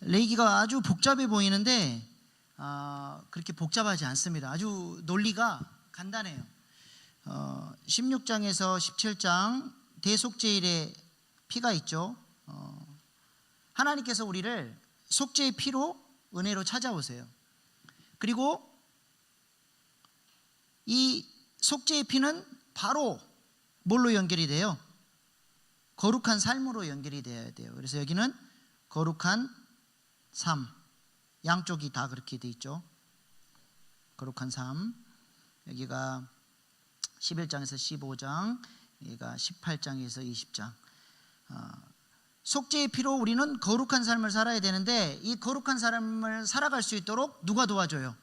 레이기가 아주 복잡해 보이는데 그렇게 복잡하지 않습니다. 아주 논리가 간단해요. 16장에서 17장 대속죄일의 피가 있죠. 하나님께서 우리를 속죄의 피로 은혜로 찾아오세요. 그리고 이 속죄의 피는 바로 뭘로 연결이 돼요? 거룩한 삶으로 연결이 돼야 돼요. 그래서 여기는 거룩한 삶, 양쪽이 다 그렇게 돼 있죠. 거룩한 삶, 여기가 11장에서 15장, 여기가 18장에서 20장. 속죄의 피로 우리는 거룩한 삶을 살아야 되는데, 이 거룩한 삶을 살아갈 수 있도록 누가 도와줘요?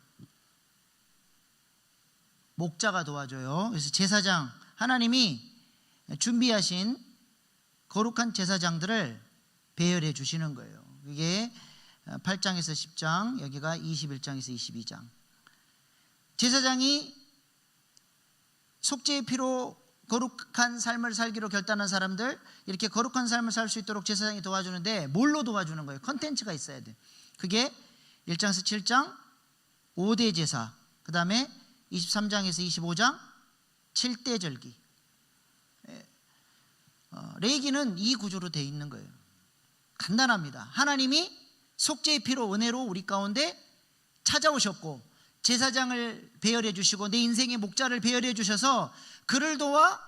목자가 도와줘요. 그래서 제사장, 하나님이 준비하신 거룩한 제사장들을 배열해 주시는 거예요. 이게 8장에서 10장, 여기가 21장에서 22장. 제사장이 속죄의 피로 거룩한 삶을 살기로 결단한 사람들, 이렇게 거룩한 삶을 살 수 있도록 제사장이 도와주는데, 뭘로 도와주는 거예요? 컨텐츠가 있어야 돼요. 그게 1장에서 7장 5대 제사, 그 다음에 23장에서 25장 7대 절기. 레위기는 이 구조로 되어 있는 거예요. 간단합니다. 하나님이 속죄의 피로 은혜로 우리 가운데 찾아오셨고, 제사장을 배열해 주시고 내 인생의 목자를 배열해 주셔서 그를 도와,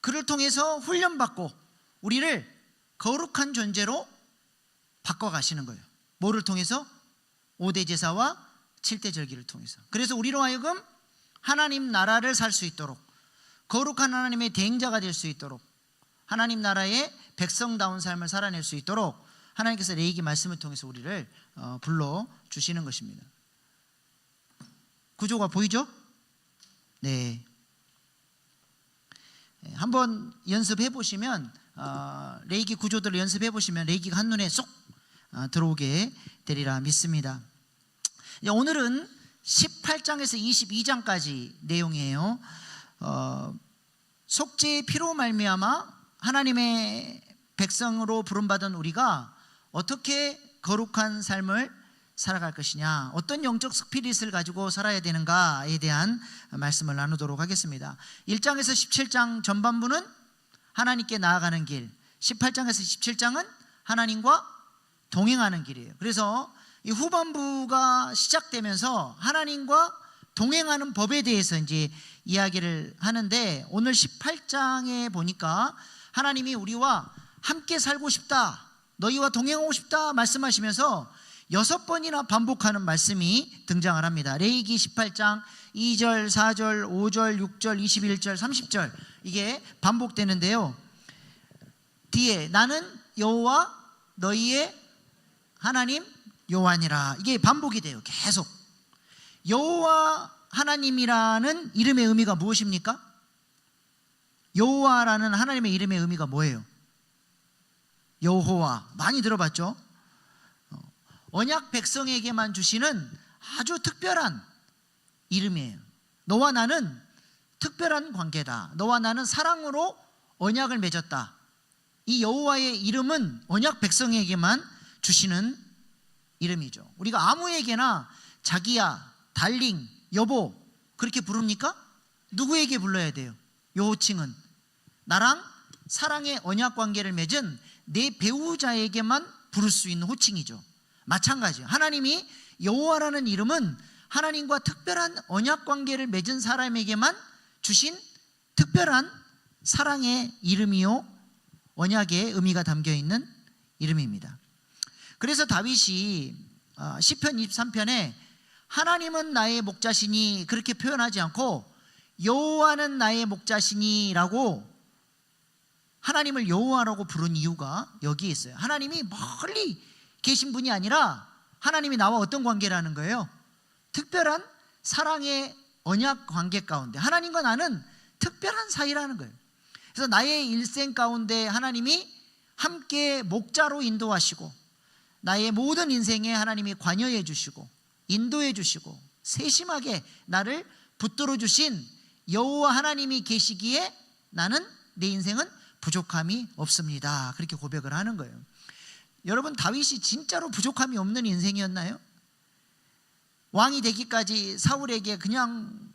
그를 통해서 훈련받고 우리를 거룩한 존재로 바꿔가시는 거예요. 뭐를 통해서? 5대 제사와 7대 절기를 통해서. 그래서 우리로 하여금 하나님 나라를 살 수 있도록, 거룩한 하나님의 대행자가 될 수 있도록, 하나님 나라의 백성다운 삶을 살아낼 수 있도록 하나님께서 레위기 말씀을 통해서 우리를 불러주시는 것입니다. 구조가 보이죠? 네. 한번 연습해 보시면, 레위기 구조들을 연습해 보시면 레위기가 한눈에 쏙 들어오게 되리라 믿습니다. 오늘은 18장에서 22장까지 내용이에요. 속죄의 피로 말미암아 하나님의 백성으로 부름받은 우리가 어떻게 거룩한 삶을 살아갈 것이냐, 어떤 영적 스피릿을 가지고 살아야 되는가에 대한 말씀을 나누도록 하겠습니다. 1장에서 17장 전반부는 하나님께 나아가는 길, 18장에서 17장은 하나님과 동행하는 길이에요. 그래서 이 후반부가 시작되면서 하나님과 동행하는 법에 대해서 이제 이야기를 하는데, 오늘 18장에 보니까 하나님이 우리와 함께 살고 싶다, 너희와 동행하고 싶다 말씀하시면서 6번이나 반복하는 말씀이 등장을 합니다. 레위기 18장 2절, 4절, 5절, 6절, 21절, 30절 이게 반복되는데요. 뒤에 나는 여호와 너희의 하나님 여호와니라, 이게 반복이 돼요. 계속. 여호와 하나님이라는 이름의 의미가 무엇입니까? 여호와라는 하나님의 이름의 의미가 뭐예요? 여호와, 많이 들어봤죠? 언약 백성에게만 주시는 아주 특별한 이름이에요. 너와 나는 특별한 관계다. 너와 나는 사랑으로 언약을 맺었다. 이 여호와의 이름은 언약 백성에게만 주시는 이름이죠. 우리가 아무에게나 자기야, 달링, 여보 그렇게 부릅니까? 누구에게 불러야 돼요? 요 호칭은 나랑 사랑의 언약 관계를 맺은 내 배우자에게만 부를 수 있는 호칭이죠. 마찬가지예요. 하나님이 여호와라는 이름은 하나님과 특별한 언약 관계를 맺은 사람에게만 주신 특별한 사랑의 이름이요, 언약의 의미가 담겨 있는 이름입니다. 그래서 다윗이 시편 23편에 하나님은 나의 목자시니 그렇게 표현하지 않고 여호와는 나의 목자시니라고 하나님을 여호와라고 부른 이유가 여기에 있어요. 하나님이 멀리 계신 분이 아니라 하나님이 나와 어떤 관계라는 거예요? 특별한 사랑의 언약 관계 가운데 하나님과 나는 특별한 사이라는 거예요. 그래서 나의 일생 가운데 하나님이 함께 목자로 인도하시고 나의 모든 인생에 하나님이 관여해 주시고 인도해 주시고 세심하게 나를 붙들어 주신 여호와 하나님이 계시기에 나는 내 인생은 부족함이 없습니다. 그렇게 고백을 하는 거예요. 여러분, 다윗이 진짜로 부족함이 없는 인생이었나요? 왕이 되기까지 사울에게 그냥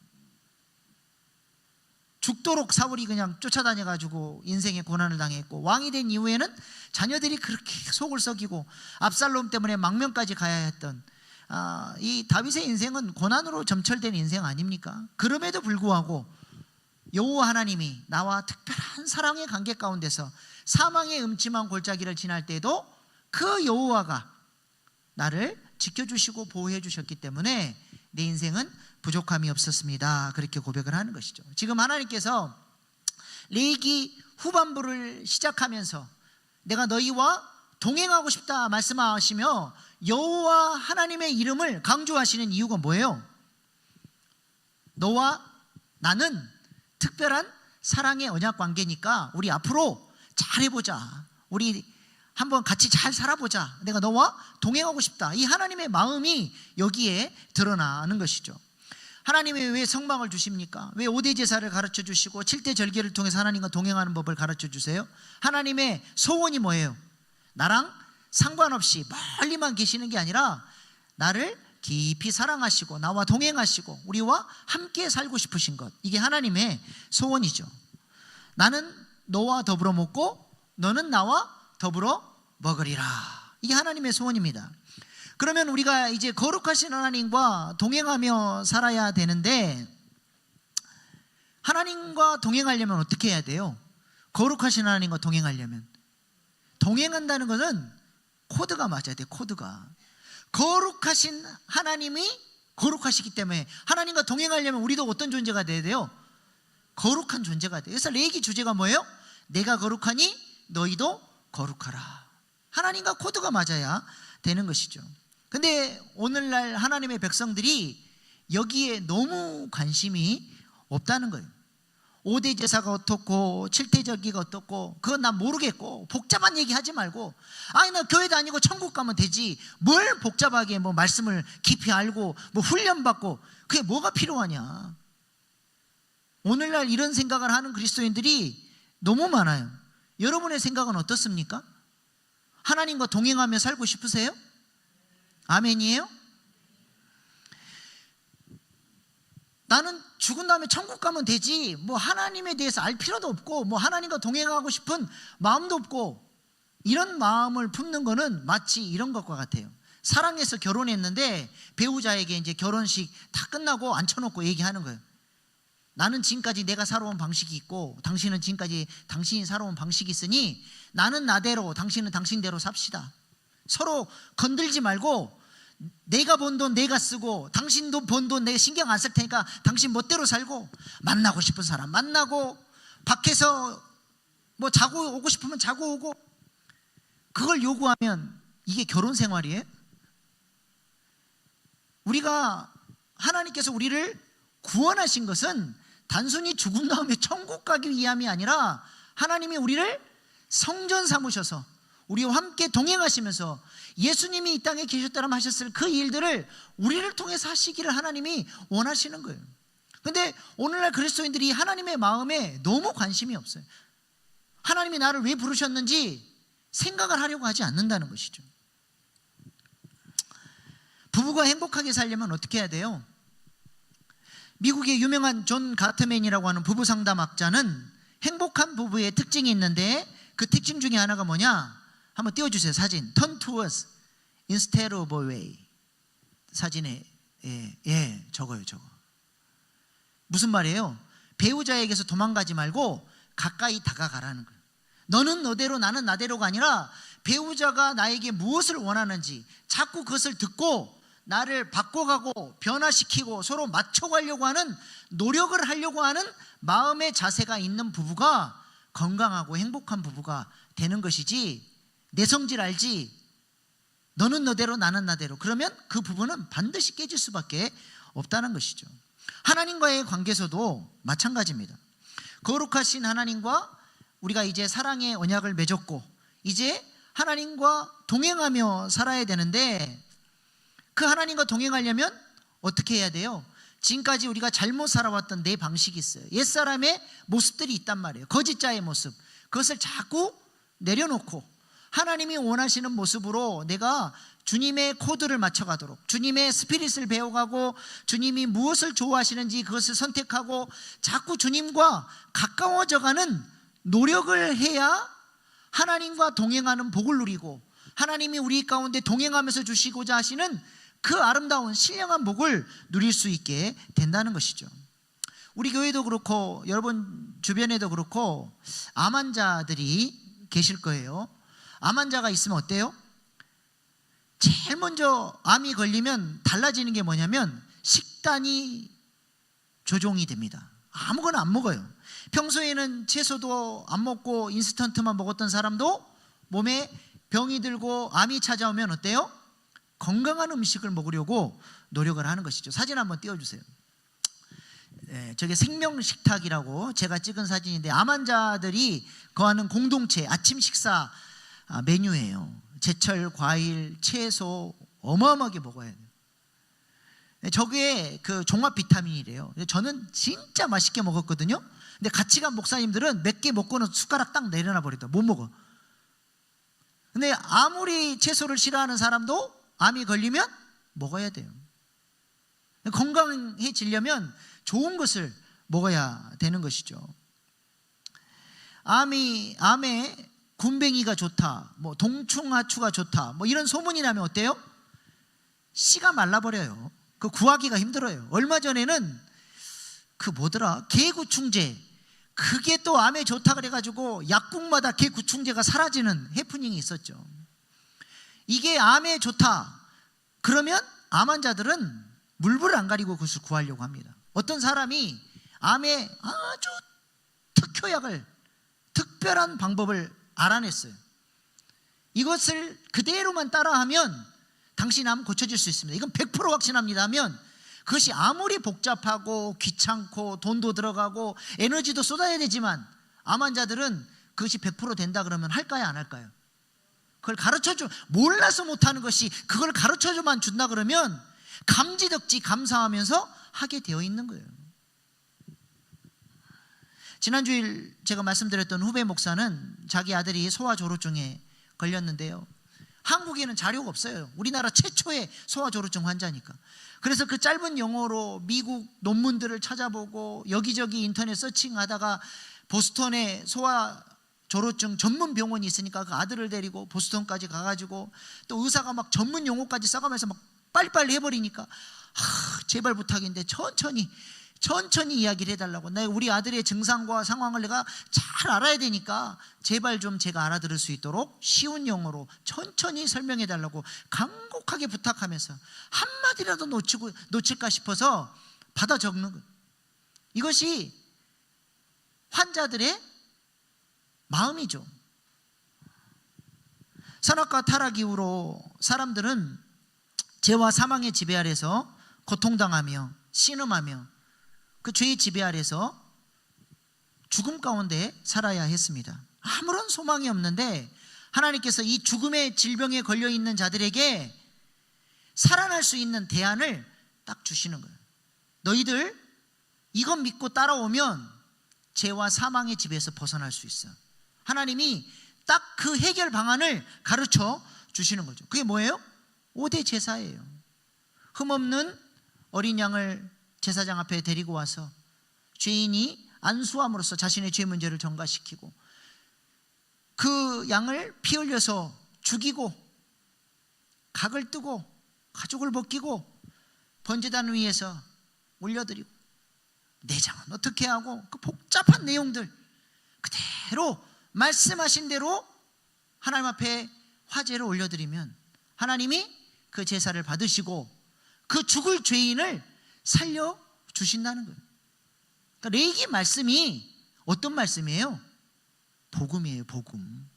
죽도록 사울이 그냥 쫓아다녀가지고 인생의 고난을 당했고, 왕이 된 이후에는 자녀들이 그렇게 속을 썩이고 압살롬 때문에 망명까지 가야 했던 이 다윗의 인생은 고난으로 점철된 인생 아닙니까? 그럼에도 불구하고 여호와 하나님이 나와 특별한 사랑의 관계 가운데서 사망의 음침한 골짜기를 지날 때도 그 여호와가 나를 지켜주시고 보호해 주셨기 때문에 내 인생은 부족함이 없었습니다. 그렇게 고백을 하는 것이죠. 지금 하나님께서 레위기 후반부를 시작하면서 내가 너희와 동행하고 싶다 말씀하시며 여호와 하나님의 이름을 강조하시는 이유가 뭐예요? 너와 나는 특별한 사랑의 언약 관계니까 우리 앞으로 잘해보자, 우리 한번 같이 잘 살아보자, 내가 너와 동행하고 싶다, 이 하나님의 마음이 여기에 드러나는 것이죠. 하나님이 왜 성막을 주십니까? 왜 5대 제사를 가르쳐 주시고 7대 절기를 통해서 하나님과 동행하는 법을 가르쳐 주세요? 하나님의 소원이 뭐예요? 나랑 상관없이 멀리만 계시는 게 아니라 나를 깊이 사랑하시고 나와 동행하시고 우리와 함께 살고 싶으신 것, 이게 하나님의 소원이죠. 나는 너와 더불어 먹고 너는 나와 더불어 먹으리라, 이게 하나님의 소원입니다. 그러면 우리가 이제 거룩하신 하나님과 동행하며 살아야 되는데, 하나님과 동행하려면 어떻게 해야 돼요? 거룩하신 하나님과 동행하려면 동행한다는 것은 코드가 맞아야 돼요. 코드가. 거룩하신 하나님이 거룩하시기 때문에 하나님과 동행하려면 우리도 어떤 존재가 돼야 돼요? 거룩한 존재가 돼요. 그래서 레위기 주제가 뭐예요? 내가 거룩하니 너희도 거룩하라. 하나님과 코드가 맞아야 되는 것이죠. 근데 오늘날 하나님의 백성들이 여기에 너무 관심이 없다는 거예요. 5대 제사가 어떻고 7대 절기가 어떻고 그건 난 모르겠고, 복잡한 얘기 하지 말고, 아니 나 교회 다니고 천국 가면 되지, 뭘 복잡하게 뭐 말씀을 깊이 알고 뭐 훈련받고 그게 뭐가 필요하냐. 오늘날 이런 생각을 하는 그리스도인들이 너무 많아요. 여러분의 생각은 어떻습니까? 하나님과 동행하며 살고 싶으세요? 아멘이에요? 나는 죽은 다음에 천국 가면 되지, 뭐 하나님에 대해서 알 필요도 없고 뭐 하나님과 동행하고 싶은 마음도 없고, 이런 마음을 품는 거는 마치 이런 것과 같아요. 사랑해서 결혼했는데 배우자에게 이제 결혼식 다 끝나고 앉혀놓고 얘기하는 거예요. 나는 지금까지 내가 살아온 방식이 있고 당신은 지금까지 당신이 살아온 방식이 있으니 나는 나대로 당신은 당신대로 삽시다. 서로 건들지 말고 내가 번 돈 내가 쓰고 당신도 번 돈 내가 신경 안 쓸 테니까 당신 멋대로 살고, 만나고 싶은 사람 만나고 밖에서 뭐 자고 오고 싶으면 자고 오고, 그걸 요구하면 이게 결혼 생활이에요? 우리가 하나님께서 우리를 구원하신 것은 단순히 죽은 다음에 천국 가기 위함이 아니라 하나님이 우리를 성전 삼으셔서 우리와 함께 동행하시면서 예수님이 이 땅에 계셨다면 하셨을 그 일들을 우리를 통해서 하시기를 하나님이 원하시는 거예요. 그런데 오늘날 그리스도인들이 하나님의 마음에 너무 관심이 없어요. 하나님이 나를 왜 부르셨는지 생각을 하려고 하지 않는다는 것이죠. 부부가 행복하게 살려면 어떻게 해야 돼요? 미국의 유명한 존 가트맨이라고 하는 부부 상담학자는 행복한 부부의 특징이 있는데, 그 특징 중에 하나가 뭐냐? 한번 띄워주세요. 사진. Turn towards instead of away. 사진에 저거요. 무슨 말이에요? 배우자에게서 도망가지 말고 가까이 다가가라는 거예요. 너는 너대로 나는 나대로가 아니라 배우자가 나에게 무엇을 원하는지 자꾸 그것을 듣고 나를 바꿔가고 변화시키고 서로 맞춰가려고 하는, 노력을 하려고 하는 마음의 자세가 있는 부부가 건강하고 행복한 부부가 되는 것이지, 내 성질 알지, 너는 너대로 나는 나대로, 그러면 그 부부는 반드시 깨질 수밖에 없다는 것이죠. 하나님과의 관계에서도 마찬가지입니다. 거룩하신 하나님과 우리가 이제 사랑의 언약을 맺었고 이제 하나님과 동행하며 살아야 되는데, 그 하나님과 동행하려면 어떻게 해야 돼요? 지금까지 우리가 잘못 살아왔던 내 방식이 있어요. 옛사람의 모습들이 있단 말이에요. 거짓자의 모습, 그것을 자꾸 내려놓고 하나님이 원하시는 모습으로 내가 주님의 코드를 맞춰가도록, 주님의 스피릿을 배워가고 주님이 무엇을 좋아하시는지 그것을 선택하고 자꾸 주님과 가까워져가는 노력을 해야 하나님과 동행하는 복을 누리고 하나님이 우리 가운데 동행하면서 주시고자 하시는 그 아름다운 신령한 복을 누릴 수 있게 된다는 것이죠. 우리 교회도 그렇고 여러분 주변에도 그렇고 암 환자들이 계실 거예요. 암 환자가 있으면 어때요? 제일 먼저 암이 걸리면 달라지는 게 뭐냐면 식단이 조종이 됩니다. 아무거나 안 먹어요. 평소에는 채소도 안 먹고 인스턴트만 먹었던 사람도 몸에 병이 들고 암이 찾아오면 어때요? 건강한 음식을 먹으려고 노력을 하는 것이죠. 사진 한번 띄워주세요. 저게 생명식탁이라고 제가 찍은 사진인데 암 환자들이 거하는 공동체 아침 식사 메뉴예요. 제철, 과일, 채소 어마어마하게 먹어야 돼요. 저게 그 종합 비타민이래요. 저는 진짜 맛있게 먹었거든요. 근데 같이 간 목사님들은 몇 개 먹고는 숟가락 딱 내려놔 버리더라. 못 먹어. 근데 아무리 채소를 싫어하는 사람도 암이 걸리면 먹어야 돼요. 건강해지려면 좋은 것을 먹어야 되는 것이죠. 암에 군뱅이가 좋다, 뭐 동충하초가 좋다, 뭐 이런 소문이 나면 어때요? 씨가 말라버려요. 그 구하기가 힘들어요. 얼마 전에는 그 뭐더라, 개구충제, 그게 또 암에 좋다 그래가지고 약국마다 개구충제가 사라지는 해프닝이 있었죠. 이게 암에 좋다 그러면 암 환자들은 물불을 안 가리고 그것을 구하려고 합니다. 어떤 사람이 암에 아주 특효약을, 특별한 방법을 알아냈어요. 이것을 그대로만 따라하면 당신 암 고쳐질 수 있습니다. 이건 100% 확신합니다 하면 그것이 아무리 복잡하고 귀찮고 돈도 들어가고 에너지도 쏟아야 되지만 암 환자들은 그것이 100% 된다 그러면 할까요 안 할까요? 그걸 가르쳐줘, 몰라서 못하는 것이 그걸 가르쳐줘만 준다 그러면 감지덕지 감사하면서 하게 되어 있는 거예요. 지난주일 제가 말씀드렸던 후배 목사는 자기 아들이 소아조루증에 걸렸는데요. 한국에는 자료가 없어요. 우리나라 최초의 소아조루증 환자니까. 그래서 그 짧은 영어로 미국 논문들을 찾아보고 여기저기 인터넷 서칭하다가 보스턴에 소아조루증 전문 병원이 있으니까 그 아들을 데리고 보스턴까지 가가지고 또 의사가 막 전문 용어까지 써가면서 막 빨리빨리 해버리니까 제발 부탁인데 천천히 이야기를 해달라고. 우리 아들의 증상과 상황을 내가 잘 알아야 되니까 제발 좀 제가 알아들을 수 있도록 쉬운 영어로 천천히 설명해달라고 간곡하게 부탁하면서 한마디라도 놓칠까 싶어서 받아 적는 거예요. 이것이 환자들의 마음이죠. 선악과 타락 이후로 사람들은 죄와 사망의 지배 아래서 고통당하며 신음하며 그 죄의 지배 아래서 죽음 가운데 살아야 했습니다. 아무런 소망이 없는데 하나님께서 이 죽음의 질병에 걸려있는 자들에게 살아날 수 있는 대안을 딱 주시는 거예요. 너희들 이것 믿고 따라오면 죄와 사망의 지배에서 벗어날 수 있어. 하나님이 딱 그 해결 방안을 가르쳐 주시는 거죠. 그게 뭐예요? 5대 제사예요. 흠없는 어린 양을 제사장 앞에 데리고 와서 죄인이 안수함으로써 자신의 죄 문제를 전가시키고 그 양을 피 흘려서 죽이고 각을 뜨고 가죽을 벗기고 번제단 위에서 올려드리고 내장은 어떻게 하고 그 복잡한 내용들 그대로 말씀하신 대로 하나님 앞에 화제를 올려드리면 하나님이 그 제사를 받으시고 그 죽을 죄인을 살려주신다는 거예요. 그러니까 레위기 말씀이 어떤 말씀이에요? 복음이에요. 복음.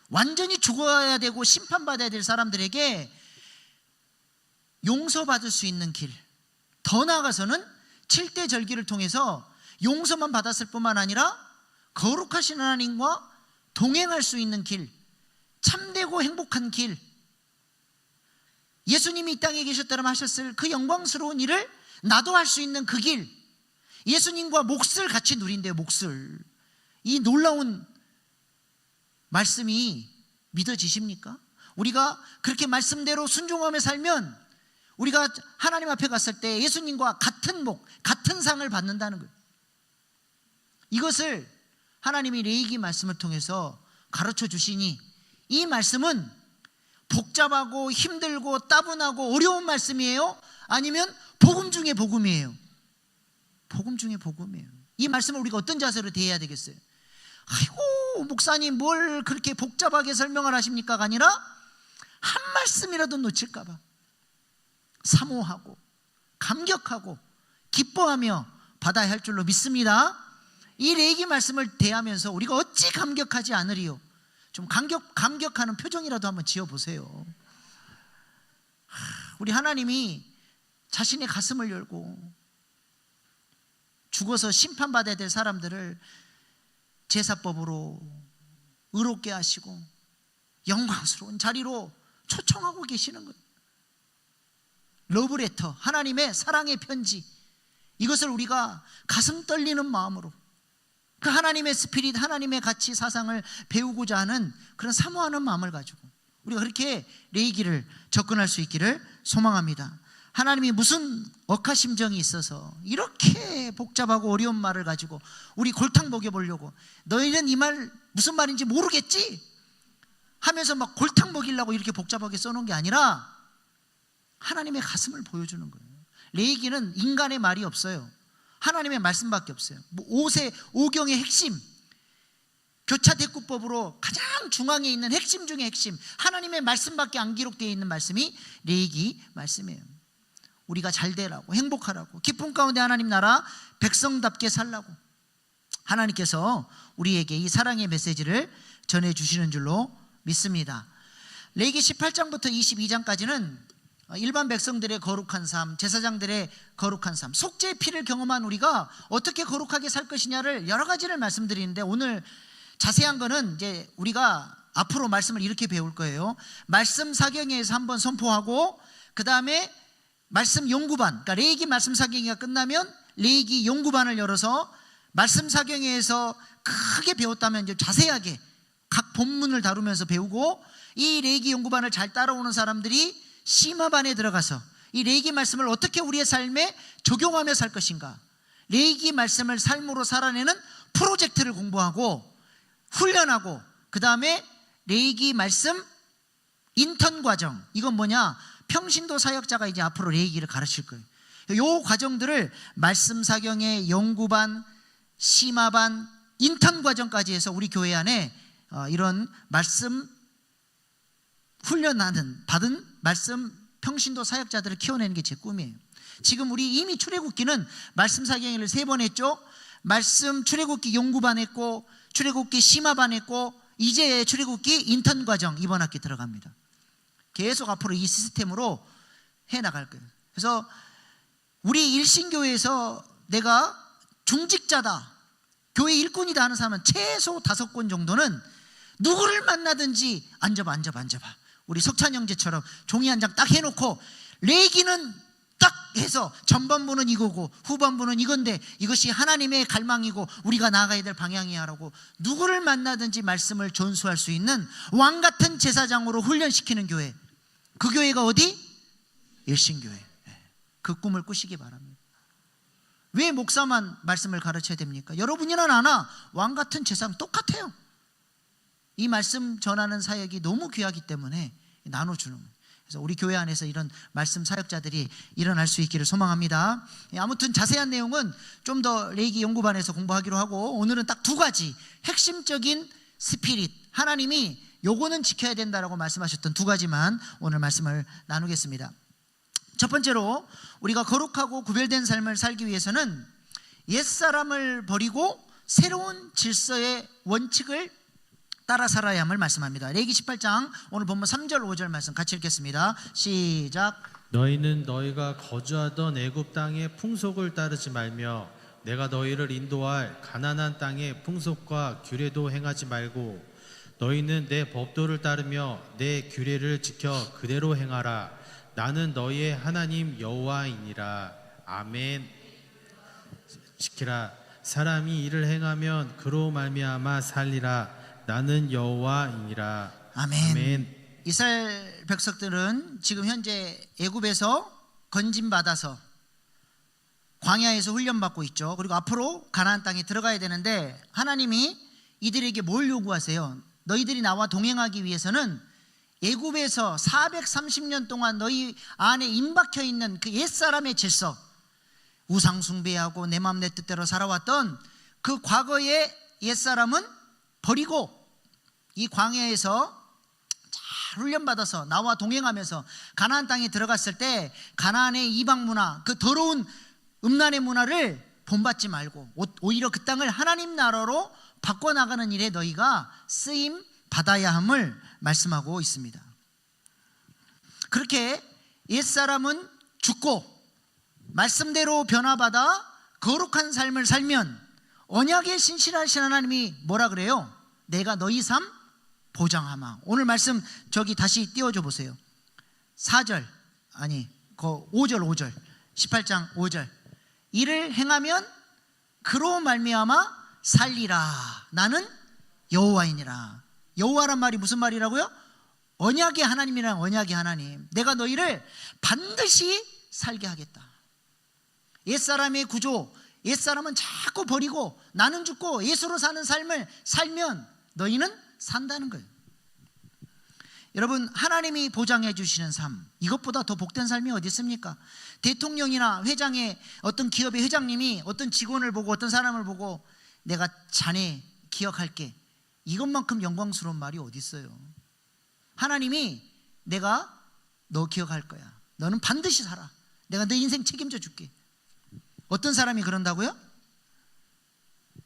완전히 죽어야 되고 심판받아야 될 사람들에게 용서받을 수 있는 길, 더 나아가서는 7대 절기를 통해서 용서만 받았을 뿐만 아니라 거룩하신 하나님과 동행할 수 있는 길, 참되고 행복한 길, 예수님이 이 땅에 계셨다면 하셨을 그 영광스러운 일을 나도 할 수 있는 그 길, 예수님과 몫을 같이 누린대요. 몫을. 이 놀라운 말씀이 믿어지십니까? 우리가 그렇게 말씀대로 순종하며 살면 우리가 하나님 앞에 갔을 때 예수님과 같은 복, 같은 상을 받는다는 거예요. 이것을 하나님이 레위기 말씀을 통해서 가르쳐 주시니, 이 말씀은 복잡하고 힘들고 따분하고 어려운 말씀이에요? 아니면 복음 중에 복음이에요? 복음 중에 복음이에요. 이 말씀을 우리가 어떤 자세로 대해야 되겠어요? 아이고 목사님 뭘 그렇게 복잡하게 설명을 하십니까가 아니라, 한 말씀이라도 놓칠까 봐 사모하고 감격하고 기뻐하며 받아야 할 줄로 믿습니다. 이 레위기 말씀을 대하면서 우리가 어찌 감격하지 않으리요? 좀 감격하는 표정이라도 한번 지어보세요. 우리 하나님이 자신의 가슴을 열고 죽어서 심판받아야 될 사람들을 제사법으로 의롭게 하시고 영광스러운 자리로 초청하고 계시는 거예요. 러브레터, 하나님의 사랑의 편지, 이것을 우리가 가슴 떨리는 마음으로 그 하나님의 스피릿, 하나님의 가치 사상을 배우고자 하는 그런 사모하는 마음을 가지고 우리가 그렇게 레위기를 접근할 수 있기를 소망합니다. 하나님이 무슨 억하심정이 있어서 이렇게 복잡하고 어려운 말을 가지고 우리 골탕 먹여보려고, 너희는 이 말 무슨 말인지 모르겠지? 하면서 막 골탕 먹이려고 이렇게 복잡하게 써놓은 게 아니라 하나님의 가슴을 보여주는 거예요. 레위기는 인간의 말이 없어요. 하나님의 말씀밖에 없어요. 오경의 핵심, 교차대꾸법으로 가장 중앙에 있는 핵심 중에 핵심, 하나님의 말씀밖에 안 기록되어 있는 말씀이 레위기 말씀이에요. 우리가 잘 되라고, 행복하라고, 기쁨 가운데 하나님 나라 백성답게 살라고 하나님께서 우리에게 이 사랑의 메시지를 전해주시는 줄로 믿습니다. 레위기 18장부터 22장까지는 일반 백성들의 거룩한 삶, 제사장들의 거룩한 삶, 속죄의 피를 경험한 우리가 어떻게 거룩하게 살 것이냐를 여러 가지를 말씀드리는데, 오늘 자세한 거는 이제 우리가 앞으로 말씀을 이렇게 배울 거예요. 말씀 사경회에서 한번 선포하고, 그 다음에 말씀 연구반, 그러니까 레위기 말씀 사경회가 끝나면 레위기 연구반을 열어서 말씀 사경회에서 크게 배웠다면 이제 자세하게 각 본문을 다루면서 배우고, 이 레위기 연구반을 잘 따라오는 사람들이 심화반에 들어가서 이 레위기 말씀을 어떻게 우리의 삶에 적용하며 살 것인가, 레위기 말씀을 삶으로 살아내는 프로젝트를 공부하고 훈련하고, 그 다음에 레위기 말씀 인턴 과정, 이건 뭐냐, 평신도 사역자가 이제 앞으로 레위기를 가르칠 거예요. 이 과정들을 말씀 사경의 연구반, 심화반, 인턴 과정까지 해서 우리 교회 안에 이런 말씀 훈련하는, 받은 말씀 평신도 사역자들을 키워내는 게 제 꿈이에요. 지금 우리 이미 출애굽기는 말씀 사경회를 3번 했죠. 말씀 출애굽기 연구반 했고, 출애굽기 심화반 했고, 이제 출애굽기 인턴 과정 이번 학기 들어갑니다. 계속 앞으로 이 시스템으로 해나갈 거예요. 그래서 우리 일신교회에서 내가 중직자다, 교회 일꾼이다 하는 사람은 최소 5권 정도는 누구를 만나든지 앉아봐. 우리 석찬 형제처럼 종이 한 장 딱 해놓고 레위기는 딱 해서 전반부는 이거고 후반부는 이건데 이것이 하나님의 갈망이고 우리가 나아가야 될 방향이야 라고 누구를 만나든지 말씀을 전수할 수 있는 왕같은 제사장으로 훈련시키는 교회, 그 교회가 어디? 일신교회. 그 꿈을 꾸시기 바랍니다. 왜 목사만 말씀을 가르쳐야 됩니까? 여러분이나 나나 왕같은 제사장 똑같아요. 이 말씀 전하는 사역이 너무 귀하기 때문에 나눠주는 거예요. 그래서 우리 교회 안에서 이런 말씀 사역자들이 일어날 수 있기를 소망합니다. 아무튼 자세한 내용은 좀 더 레위기 연구반에서 공부하기로 하고, 오늘은 딱 2가지 핵심적인 스피릿, 하나님이 요거는 지켜야 된다라고 말씀하셨던 2가지만 오늘 말씀을 나누겠습니다. 첫 번째로, 우리가 거룩하고 구별된 삶을 살기 위해서는 옛사람을 버리고 새로운 질서의 원칙을 따라 살아야 함을 말씀합니다. 레위기 18장 오늘 본문 3절 5절 말씀 같이 읽겠습니다. 시작. 너희는 너희가 거주하던 애굽 땅의 풍속을 따르지 말며 내가 너희를 인도할 가나안 땅의 풍속과 규례도 행하지 말고 너희는 내 법도를 따르며 내 규례를 지켜 그대로 행하라. 나는 너희의 하나님 여호와이니라. 아멘. 지키라. 사람이 이를 행하면 그로 말미암아 살리라. 나는 여호와이니라. 아멘. 아멘. 이스라엘 백성들은 지금 현재 애굽에서 건짐받아서 광야에서 훈련받고 있죠. 그리고 앞으로 가나안 땅에 들어가야 되는데 하나님이 이들에게 뭘 요구하세요? 너희들이 나와 동행하기 위해서는 애굽에서 430년 동안 너희 안에 임박혀 있는 그 옛사람의 질서, 우상 숭배하고 내 마음 내 뜻대로 살아왔던 그 과거의 옛사람은 버리고 이 광야에서 잘 훈련받아서 나와 동행하면서 가나안 땅에 들어갔을 때 가나안의 이방 문화, 그 더러운 음란의 문화를 본받지 말고 오히려 그 땅을 하나님 나라로 바꿔나가는 일에 너희가 쓰임 받아야 함을 말씀하고 있습니다. 그렇게 옛사람은 죽고 말씀대로 변화받아 거룩한 삶을 살면 언약에 신실하신 하나님이 뭐라 그래요? 내가 너희 삶 보장하마. 오늘 말씀 저기 다시 띄워줘 보세요. 4절 아니 5절 18장 5절 이를 행하면 그로 말미암아 살리라. 나는 여호와이니라. 여호와란 말이 무슨 말이라고요? 언약의 하나님이란 언약의 하나님. 내가 너희를 반드시 살게 하겠다. 옛사람의 구조, 옛사람은 자꾸 버리고 나는 죽고 예수로 사는 삶을 살면 너희는 산다는 거예요. 여러분, 하나님이 보장해 주시는 삶, 이것보다 더 복된 삶이 어디 있습니까? 대통령이나 회장의 어떤 기업의 회장님이 어떤 직원을 보고 어떤 사람을 보고 내가 자네 기억할게, 이것만큼 영광스러운 말이 어디 있어요? 하나님이 내가 너 기억할 거야. 너는 반드시 살아. 내가 너 인생 책임져 줄게. 어떤 사람이 그런다고요?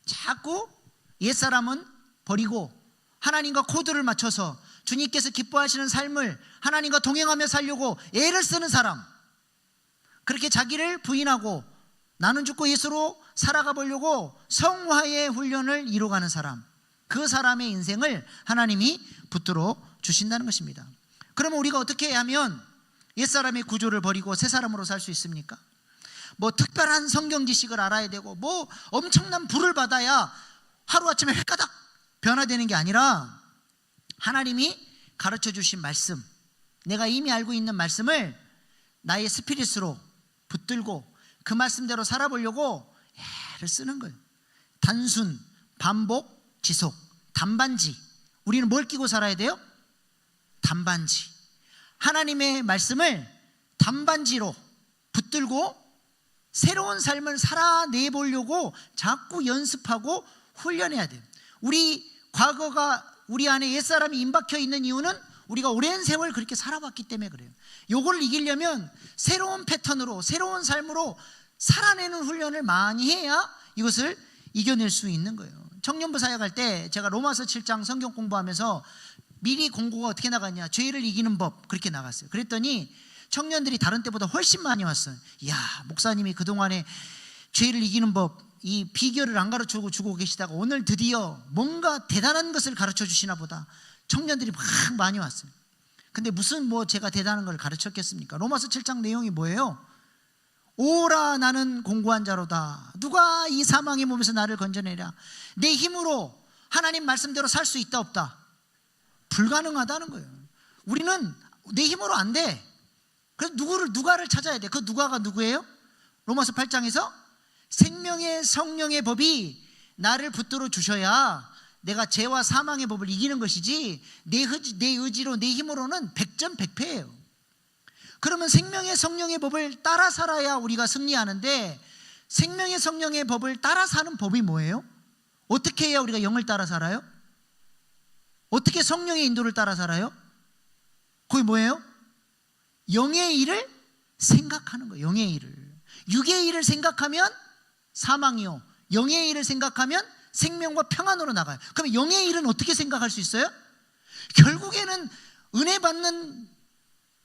자꾸 옛사람은 버리고 하나님과 코드를 맞춰서 주님께서 기뻐하시는 삶을 하나님과 동행하며 살려고 애를 쓰는 사람, 그렇게 자기를 부인하고 나는 죽고 예수로 살아가 보려고 성화의 훈련을 이루어가는 사람, 그 사람의 인생을 하나님이 붙들어 주신다는 것입니다. 그러면 우리가 어떻게 하면 옛사람의 구조를 버리고 새 사람으로 살 수 있습니까? 뭐 특별한 성경 지식을 알아야 되고 뭐 엄청난 불을 받아야 하루아침에 획가닥 변화되는 게 아니라 하나님이 가르쳐 주신 말씀, 내가 이미 알고 있는 말씀을 나의 스피릿으로 붙들고 그 말씀대로 살아보려고 애를 쓰는 거예요. 단순, 반복, 지속, 단반지. 우리는 뭘 끼고 살아야 돼요? 단반지. 하나님의 말씀을 단반지로 붙들고 새로운 삶을 살아내보려고 자꾸 연습하고 훈련해야 돼요. 우리 과거가 우리 안에 옛사람이 임박혀 있는 이유는 우리가 오랜 세월 그렇게 살아왔기 때문에 그래요. 요걸 이기려면 새로운 패턴으로 새로운 삶으로 살아내는 훈련을 많이 해야 이것을 이겨낼 수 있는 거예요. 청년부 사역할 때 제가 로마서 7장 성경 공부하면서 미리 공고가 어떻게 나갔냐, 죄를 이기는 법, 그렇게 나갔어요. 그랬더니 청년들이 다른 때보다 훨씬 많이 왔어요. 이야, 목사님이 그동안에 죄를 이기는 법, 이 비결을 안 가르쳐 주고 계시다가 오늘 드디어 뭔가 대단한 것을 가르쳐 주시나 보다. 청년들이 막 많이 왔어요. 근데 무슨 뭐 제가 대단한 걸 가르쳤겠습니까? 로마서 7장 내용이 뭐예요? 오라 나는 공고한 자로다. 누가 이 사망의 몸에서 나를 건져내랴. 내 힘으로 하나님 말씀대로 살 수 있다 없다? 불가능하다는 거예요. 우리는 내 힘으로 안 돼. 그래서 누가를 찾아야 돼. 그 누가가 누구예요? 로마서 8장에서 생명의 성령의 법이 나를 붙들어 주셔야 내가 죄와 사망의 법을 이기는 것이지 내 의지로 내 힘으로는 100점 100패예요. 그러면 생명의 성령의 법을 따라 살아야 우리가 승리하는데, 생명의 성령의 법을 따라 사는 법이 뭐예요? 어떻게 해야 우리가 영을 따라 살아요? 어떻게 성령의 인도를 따라 살아요? 그게 뭐예요? 영의 일을 생각하는 거예요. 영의 일을. 육의 일을 생각하면 사망이요, 영의 일을 생각하면 생명과 평안으로 나가요. 그럼 영의 일은 어떻게 생각할 수 있어요? 결국에는 은혜 받는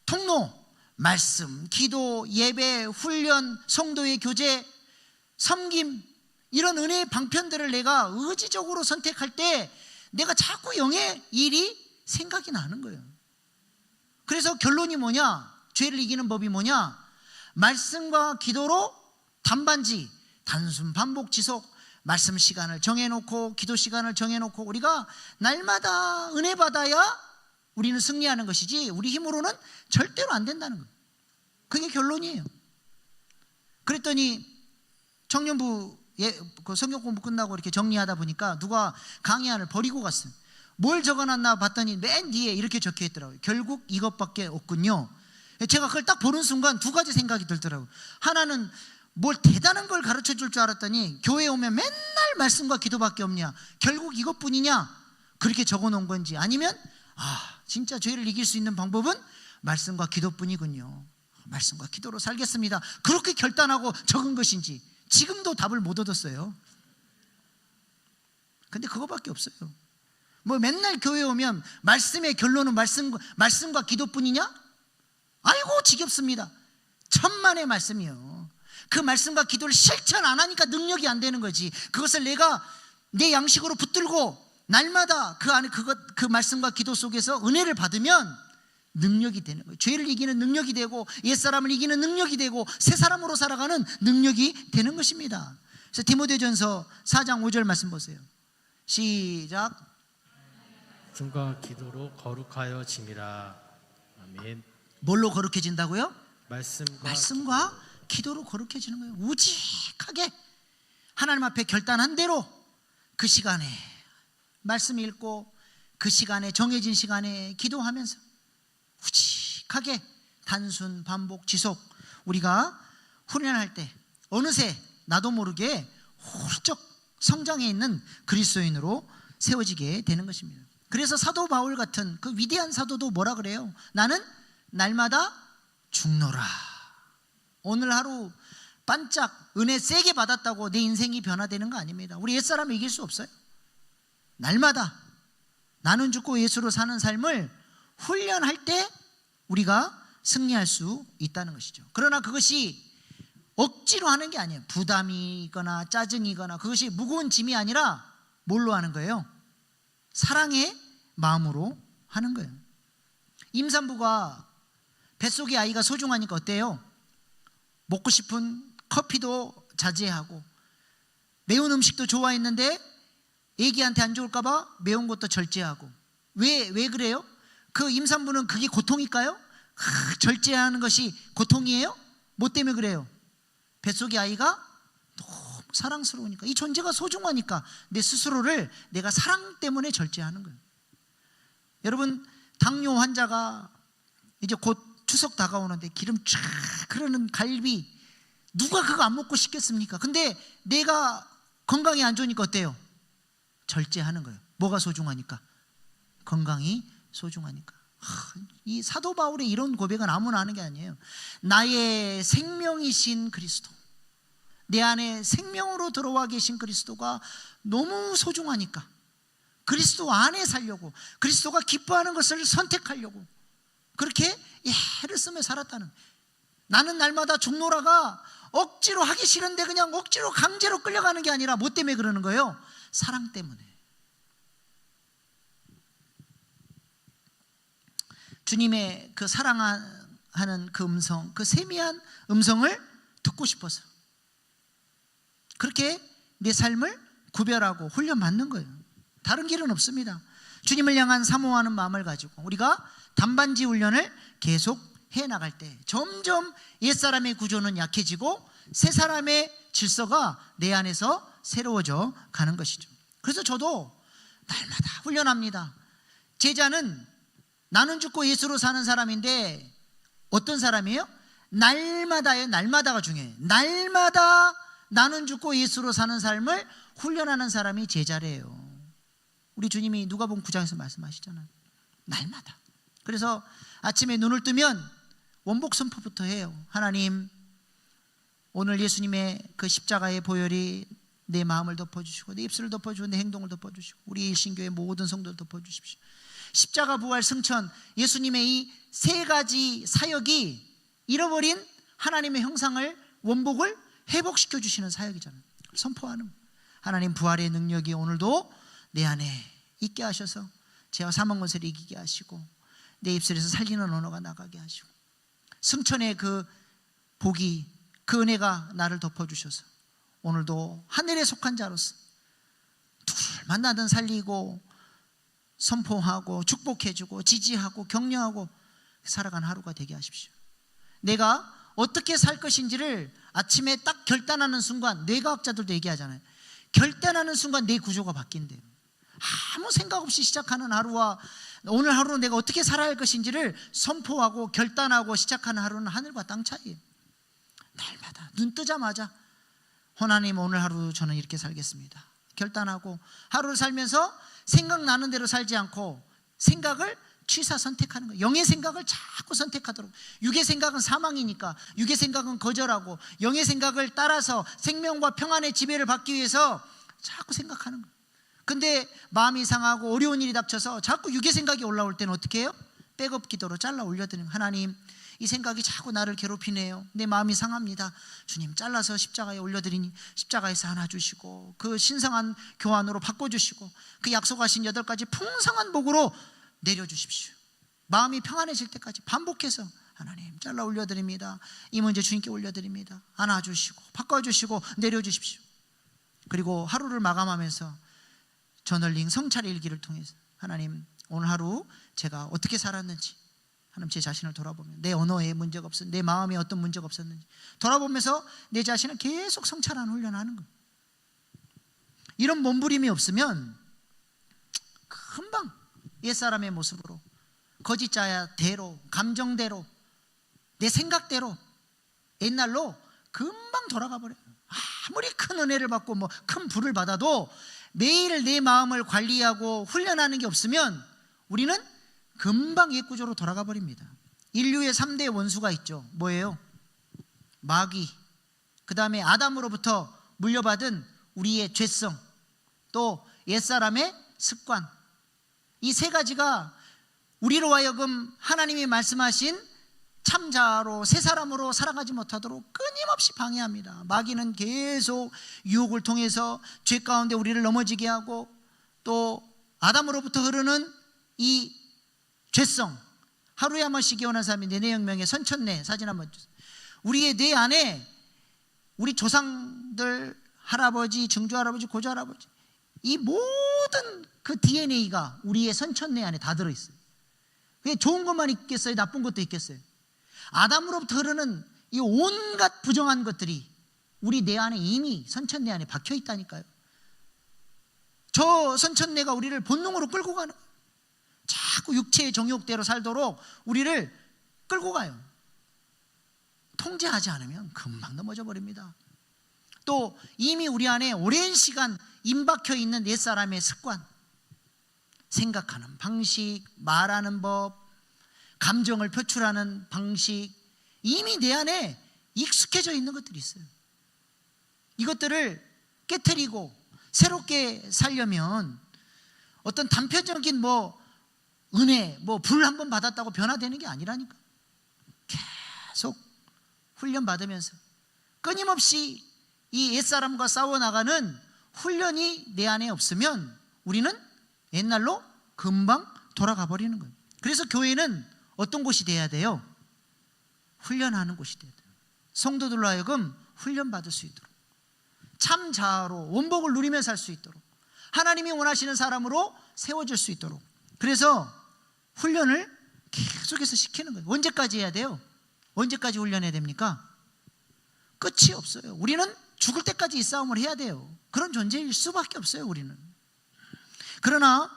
통로, 말씀, 기도, 예배, 훈련, 성도의 교제, 섬김, 이런 은혜의 방편들을 내가 의지적으로 선택할 때 내가 자꾸 영의 일이 생각이 나는 거예요. 그래서 결론이 뭐냐? 죄를 이기는 법이 뭐냐? 말씀과 기도로 단반지, 단순, 반복, 지속, 말씀 시간을 정해놓고 기도 시간을 정해놓고 우리가 날마다 은혜 받아야 우리는 승리하는 것이지 우리 힘으로는 절대로 안 된다는 거예요. 그게 결론이에요. 그랬더니 청년부 그 성경 공부 끝나고 이렇게 정리하다 보니까 누가 강의안을 버리고 갔어요. 뭘 적어놨나 봤더니 맨 뒤에 이렇게 적혀 있더라고요. 결국 이것밖에 없군요. 제가 그걸 딱 보는 순간 두 가지 생각이 들더라고요. 하나는 뭘 대단한 걸 가르쳐 줄 줄 알았더니 교회에 오면 맨날 말씀과 기도밖에 없냐, 결국 이것뿐이냐, 그렇게 적어 놓은 건지, 아니면 진짜 죄를 이길 수 있는 방법은 말씀과 기도뿐이군요, 말씀과 기도로 살겠습니다, 그렇게 결단하고 적은 것인지 지금도 답을 못 얻었어요. 근데 그거밖에 없어요. 뭐 맨날 교회 오면 말씀의 결론은 말씀과 기도뿐이냐? 아이고 지겹습니다. 천만의 말씀이요. 그 말씀과 기도를 실천 안 하니까 능력이 안 되는 거지. 그것을 내가 내 양식으로 붙들고 날마다 그 안에 그 말씀과 기도 속에서 은혜를 받으면 능력이 되는 거예요. 죄를 이기는 능력이 되고 옛사람을 이기는 능력이 되고 새 사람으로 살아가는 능력이 되는 것입니다. 그래서 디모데전서 4장 5절 말씀 보세요. 시작. 말씀과 기도로 거룩하여 짐이라. 아멘. 뭘로 거룩해진다고요? 말씀과 기도로 거룩해지는 거예요. 우직하게 하나님 앞에 결단한 대로 그 시간에 말씀 읽고 그 시간에 정해진 시간에 기도하면서 우직하게 단순 반복 지속, 우리가 훈련할 때 어느새 나도 모르게 훌쩍 성장해 있는 그리스도인으로 세워지게 되는 것입니다. 그래서 사도 바울 같은 그 위대한 사도도 뭐라 그래요? 나는 날마다 죽노라. 오늘 하루 반짝 은혜 세게 받았다고 내 인생이 변화되는 거 아닙니다. 우리 옛사람을 이길 수 없어요. 날마다 나는 죽고 예수로 사는 삶을 훈련할 때 우리가 승리할 수 있다는 것이죠. 그러나 그것이 억지로 하는 게 아니에요. 부담이거나 짜증이거나 그것이 무거운 짐이 아니라 뭘로 하는 거예요? 사랑의 마음으로 하는 거예요. 임산부가 뱃속의 아이가 소중하니까 어때요? 먹고 싶은 커피도 자제하고 매운 음식도 좋아했는데 애기한테 안 좋을까 봐 매운 것도 절제하고. 왜 그래요? 그 임산부는 그게 고통일까요? 절제하는 것이 고통이에요? 뭐 때문에 그래요? 뱃속의 아이가 너무 사랑스러우니까, 이 존재가 소중하니까 내 스스로를 내가 사랑 때문에 절제하는 거예요. 여러분, 당뇨 환자가 이제 곧 추석 다가오는데 기름 쫙 흐르는 갈비, 누가 그거 안 먹고 싶겠습니까? 근데 내가 건강이 안 좋으니까 어때요? 절제하는 거예요. 뭐가 소중하니까? 건강이 소중하니까. 이 사도 바울의 이런 고백은 아무나 하는 게 아니에요. 나의 생명이신 그리스도, 내 안에 생명으로 들어와 계신 그리스도가 너무 소중하니까 그리스도 안에 살려고, 그리스도가 기뻐하는 것을 선택하려고 그렇게 애를 쓰며 살았다는. 나는 날마다 죽노라가 억지로 하기 싫은데 그냥 억지로 강제로 끌려가는 게 아니라 뭐 때문에 그러는 거예요? 사랑 때문에. 주님의 그 사랑하는 그 음성, 그 세미한 음성을 듣고 싶어서 그렇게 내 삶을 구별하고 훈련받는 거예요. 다른 길은 없습니다. 주님을 향한 사모하는 마음을 가지고 우리가 단반지 훈련을 계속 해나갈 때 점점 옛사람의 구조는 약해지고 새 사람의 질서가 내 안에서 새로워져 가는 것이죠. 그래서 저도 날마다 훈련합니다. 제자는 나는 죽고 예수로 사는 사람인데 어떤 사람이에요? 날마다예요. 날마다가 중요해요. 날마다 나는 죽고 예수로 사는 삶을 훈련하는 사람이 제자래요. 우리 주님이 누가복음 9장에서 말씀하시잖아요. 날마다. 그래서 아침에 눈을 뜨면 원복 선포부터 해요. 하나님, 오늘 예수님의 그 십자가의 보혈이 내 마음을 덮어주시고 내 입술을 덮어주고 내 행동을 덮어주시고 우리 일신교회 모든 성도를 덮어주십시오. 십자가, 부활, 승천, 예수님의 이 세 가지 사역이 잃어버린 하나님의 형상을, 원복을 회복시켜 주시는 사역이잖아요. 선포하는, 하나님 부활의 능력이 오늘도 내 안에 있게 하셔서 죄와 사망 권세를 이기게 하시고 내 입술에서 살리는 언어가 나가게 하시고 승천의 그 복이, 그 은혜가 나를 덮어주셔서 오늘도 하늘에 속한 자로서 누구를 만나든 살리고 선포하고 축복해주고 지지하고 격려하고 살아가는 하루가 되게 하십시오. 내가 어떻게 살 것인지를 아침에 딱 결단하는 순간, 뇌과학자들도 얘기하잖아요. 결단하는 순간 내 구조가 바뀐대요. 아무 생각 없이 시작하는 하루와 오늘 하루는 내가 어떻게 살아야 할 것인지를 선포하고 결단하고 시작하는 하루는 하늘과 땅 차이예요. 날마다 눈 뜨자마자 하나님, 오늘 하루 저는 이렇게 살겠습니다. 결단하고 하루를 살면서 생각나는 대로 살지 않고 생각을 취사 선택하는 거예요. 영의 생각을 자꾸 선택하도록. 육의 생각은 사망이니까 육의 생각은 거절하고 영의 생각을 따라서 생명과 평안의 지배를 받기 위해서 자꾸 생각하는 거예요. 근데 마음이 상하고 어려운 일이 닥쳐서 자꾸 육의 생각이 올라올 때는 어떻게 해요? 백업 기도로 잘라 올려드리면, 하나님, 이 생각이 자꾸 나를 괴롭히네요. 내 마음이 상합니다. 주님, 잘라서 십자가에 올려드리니 십자가에서 안아주시고 그 신성한 교환으로 바꿔주시고 그 약속하신 8가지 풍성한 복으로 내려주십시오. 마음이 평안해질 때까지 반복해서, 하나님, 잘라 올려드립니다. 이 문제 주님께 올려드립니다. 안아주시고 바꿔주시고 내려주십시오. 그리고 하루를 마감하면서 저널링 성찰의 일기를 통해서, 하나님, 오늘 하루 제가 어떻게 살았는지, 하나님, 제 자신을 돌아보면 내 언어에 문제가 없었는지, 내 마음에 어떤 문제가 없었는지 돌아보면서 내 자신을 계속 성찰하는 훈련하는 거예요. 이런 몸부림이 없으면 금방 옛사람의 모습으로, 거짓자야대로, 감정대로, 내 생각대로, 옛날로 금방 돌아가 버려요. 아무리 큰 은혜를 받고 뭐 큰 불을 받아도 매일 내 마음을 관리하고 훈련하는 게 없으면 우리는 금방 옛 구조로 돌아가 버립니다. 인류의 3대 원수가 있죠. 뭐예요? 마귀, 그 다음에 아담으로부터 물려받은 우리의 죄성, 또 옛사람의 습관. 이 3가지가 우리로 하여금 하나님이 말씀하신 참자로, 새 사람으로 살아가지 못하도록 끊임없이 방해합니다. 마귀는 계속 유혹을 통해서 죄 가운데 우리를 넘어지게 하고, 또 아담으로부터 흐르는 이 죄성, 하루에 한 번씩 깨어난 사람이 내내혁명의 선천뇌 사진 한번 주세요. 우리의 뇌 안에 우리 조상들, 할아버지, 증조할아버지, 고조할아버지, 이 모든 그 DNA가 우리의 선천뇌 안에 다 들어있어요. 그게 좋은 것만 있겠어요? 나쁜 것도 있겠어요? 아담으로부터 흐르는 이 온갖 부정한 것들이 우리 뇌 안에 이미 선천뇌 안에 박혀 있다니까요. 저 선천뇌가 우리를 본능으로 끌고 가는 거예요. 자꾸 육체의 정욕대로 살도록 우리를 끌고 가요. 통제하지 않으면 금방 넘어져 버립니다. 또 이미 우리 안에 오랜 시간 임박혀 있는 옛사람의 습관, 생각하는 방식, 말하는 법, 감정을 표출하는 방식, 이미 내 안에 익숙해져 있는 것들이 있어요. 이것들을 깨트리고 새롭게 살려면 어떤 단편적인 은혜, 불 한 번 받았다고 변화되는 게 아니라니까. 계속 훈련받으면서 끊임없이 이 옛사람과 싸워나가는 훈련이 내 안에 없으면 우리는 옛날로 금방 돌아가 버리는 거예요. 그래서 교회는 어떤 곳이 돼야 돼요? 훈련하는 곳이 돼야 돼요. 성도들로 하여금 훈련받을 수 있도록, 참 자아로 원복을 누리며 살 수 있도록, 하나님이 원하시는 사람으로 세워질 수 있도록. 그래서 훈련을 계속해서 시키는 거예요. 언제까지 해야 돼요? 언제까지 훈련해야 됩니까? 끝이 없어요. 우리는 죽을 때까지 이 싸움을 해야 돼요. 그런 존재일 수밖에 없어요, 우리는. 그러나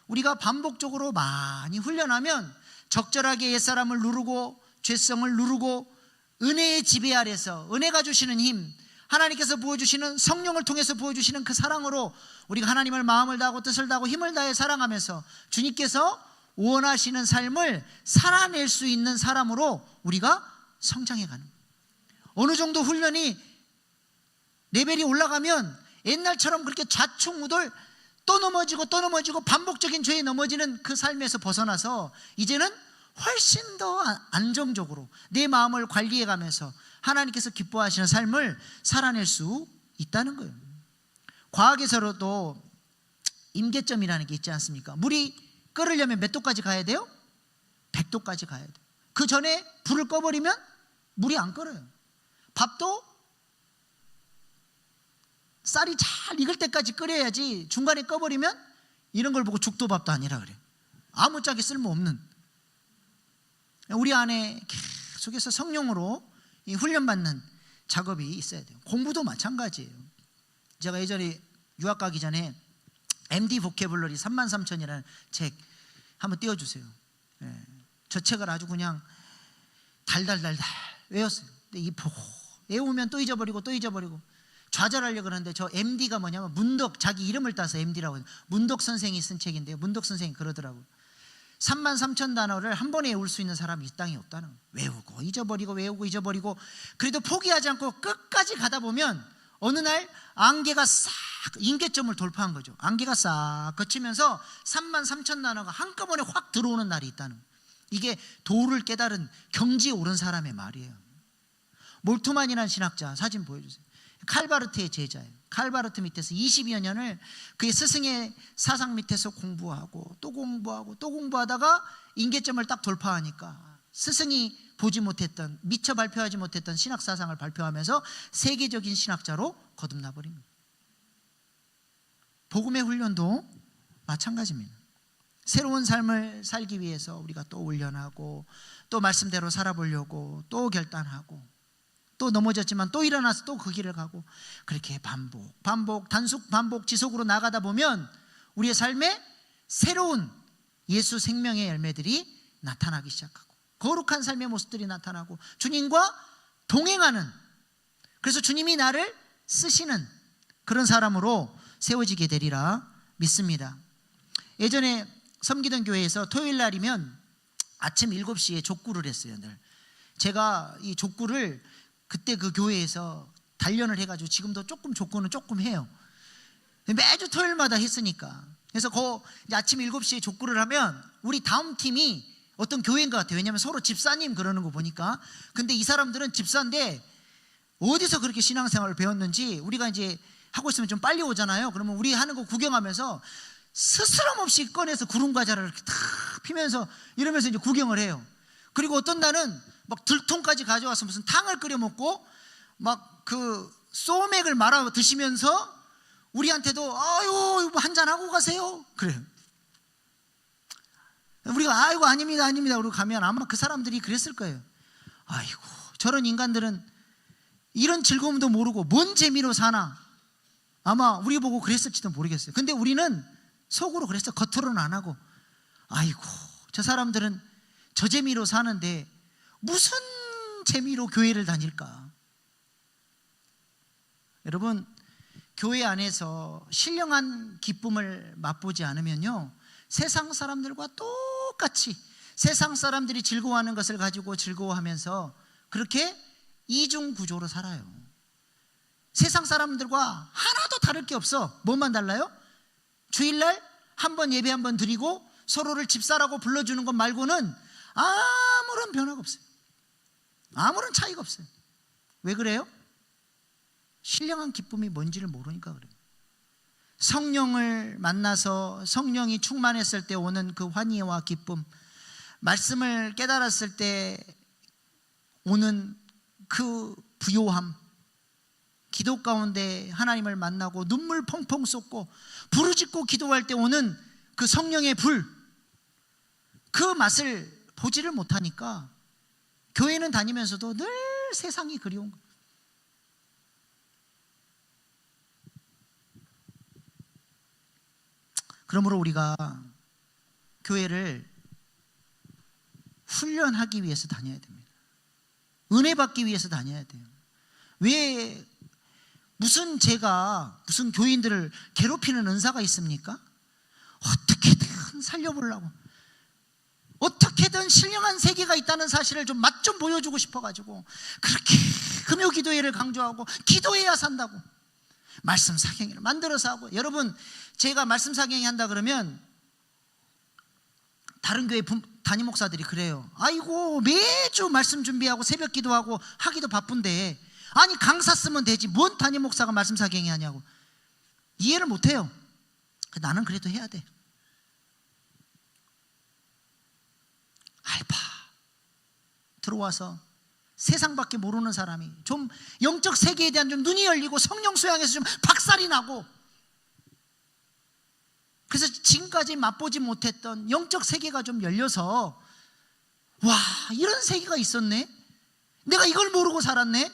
우리가 반복적으로 많이 훈련하면 적절하게 옛사람을 누르고 죄성을 누르고 은혜의 지배 아래서 은혜가 주시는 힘, 하나님께서 부어주시는 성령을 통해서 부어주시는 그 사랑으로 우리가 하나님을 마음을 다하고 뜻을 다하고 힘을 다해 사랑하면서 주님께서 원하시는 삶을 살아낼 수 있는 사람으로 우리가 성장해가는 거예요. 어느 정도 훈련이 레벨이 올라가면 옛날처럼 그렇게 좌충우돌 또 넘어지고 반복적인 죄에 넘어지는 그 삶에서 벗어나서 이제는 훨씬 더 안정적으로 내 마음을 관리해가면서 하나님께서 기뻐하시는 삶을 살아낼 수 있다는 거예요. 과학에서도 임계점이라는 게 있지 않습니까? 물이 끓으려면 몇 도까지 가야 돼요? 100도까지 가야 돼요. 그 전에 불을 꺼버리면 물이 안 끓어요. 밥도 쌀이 잘 익을 때까지 끓여야지 중간에 꺼버리면 이런 걸 보고 죽도밥도 아니라 그래. 아무짝에 쓸모없는. 우리 안에 계속해서 성령으로 이 훈련받는 작업이 있어야 돼요. 공부도 마찬가지예요. 제가 예전에 유학 가기 전에 MD 보캐블러리 33,000이라는 책 한번 띄워주세요. 예. 저 책을 아주 그냥 달달달달 외웠어요. 근데 이 보고 외우면 또 잊어버리고 또 잊어버리고 좌절하려고 그러는데, 저 MD가 뭐냐면 문덕, 자기 이름을 따서 MD라고 해요. 문덕 선생이 쓴 책인데요. 문덕 선생이 그러더라고요. 33,000단어를 한 번에 외울 수 있는 사람이 이 땅에 없다는 거예요. 외우고 잊어버리고 외우고 잊어버리고, 그래도 포기하지 않고 끝까지 가다 보면 어느 날 안개가 싹, 임계점을 돌파한 거죠. 안개가 싹 거치면서 33,000단어가 한꺼번에 확 들어오는 날이 있다는 거예요. 이게 도를 깨달은 경지에 오른 사람의 말이에요. 몰트만이라는 신학자, 사진 보여주세요. 칼바르트의 제자예요. 칼바르트 밑에서 20여 년을 그의 스승의 사상 밑에서 공부하고 또 공부하고 또 공부하다가 임계점을 딱 돌파하니까 스승이 보지 못했던, 미처 발표하지 못했던 신학 사상을 발표하면서 세계적인 신학자로 거듭나 버립니다. 복음의 훈련도 마찬가지입니다. 새로운 삶을 살기 위해서 우리가 또 훈련하고 또 말씀대로 살아보려고 또 결단하고 또 넘어졌지만 또 일어나서 또 그 길을 가고, 그렇게 반복 단속 반복 지속으로 나가다 보면 우리의 삶에 새로운 예수 생명의 열매들이 나타나기 시작하고 거룩한 삶의 모습들이 나타나고 주님과 동행하는, 그래서 주님이 나를 쓰시는 그런 사람으로 세워지게 되리라 믿습니다. 예전에 섬기던 교회에서 토요일 날이면 아침 7시에 족구를 했어요. 늘 제가 이 족구를 그때 그 교회에서 단련을 해가지고 지금도 조금 족구는 조금 해요. 매주 토요일마다 했으니까. 그래서 이제 아침 7시에 족구를 하면 우리 다음 팀이 어떤 교회인 것 같아요. 왜냐하면 서로 집사님 그러는 거 보니까. 근데 이 사람들은 집사인데 어디서 그렇게 신앙생활을 배웠는지, 우리가 이제 하고 있으면 좀 빨리 오잖아요. 그러면 우리 하는 거 구경하면서 스스럼 없이 꺼내서 구름 과자를 이렇게 탁 피면서 이러면서 이제 구경을 해요. 그리고 어떤 날은 막 들통까지 가져와서 무슨 탕을 끓여 먹고 막 그 소맥을 말아 드시면서 우리한테도 아유 한잔 하고 가세요 그래요. 우리가 아이고 아닙니다 아닙니다 그러고 가면 아마 그 사람들이 그랬을 거예요. 아이고 저런 인간들은 이런 즐거움도 모르고 뭔 재미로 사나, 아마 우리 보고 그랬을지도 모르겠어요. 근데 우리는 속으로 그랬어. 겉으로는 안 하고 아이고 저 사람들은 저 재미로 사는데 무슨 재미로 교회를 다닐까. 여러분, 교회 안에서 신령한 기쁨을 맛보지 않으면요, 세상 사람들과 똑같이 세상 사람들이 즐거워하는 것을 가지고 즐거워하면서 그렇게 이중 구조로 살아요. 세상 사람들과 하나도 다를 게 없어. 뭐만 달라요? 주일날 한 번 예배 한 번 드리고 서로를 집사라고 불러주는 것 말고는 아무런 변화가 없어요. 아무런 차이가 없어요. 왜 그래요? 신령한 기쁨이 뭔지를 모르니까 그래요. 성령을 만나서 성령이 충만했을 때 오는 그 환희와 기쁨, 말씀을 깨달았을 때 오는 그 부요함, 기도 가운데 하나님을 만나고 눈물 펑펑 쏟고 부르짖고 기도할 때 오는 그 성령의 불, 그 맛을 보지를 못하니까 교회는 다니면서도 늘 세상이 그리운 거예요. 그러므로 우리가 교회를 훈련하기 위해서 다녀야 됩니다. 은혜 받기 위해서 다녀야 돼요. 왜 무슨 제가 무슨 교인들을 괴롭히는 은사가 있습니까? 어떻게든 살려보려고, 어떻게든 신령한 세계가 있다는 사실을 좀 맛 좀 보여주고 싶어가지고 그렇게 금요 기도회를 강조하고 기도해야 산다고 말씀 사경회를 만들어서 하고. 여러분, 제가 말씀 사경회 한다 그러면 다른 교회 담임 목사들이 그래요. 아이고 매주 말씀 준비하고 새벽 기도하고 하기도 바쁜데 아니 강사 쓰면 되지 뭔 담임 목사가 말씀 사경회 하냐고 이해를 못해요. 나는 그래도 해야 돼. 알바 들어와서 세상밖에 모르는 사람이 좀 영적 세계에 대한 좀 눈이 열리고 성령 수양에서 좀 박살이 나고 그래서 지금까지 맛보지 못했던 영적 세계가 좀 열려서 와, 이런 세계가 있었네. 내가 이걸 모르고 살았네.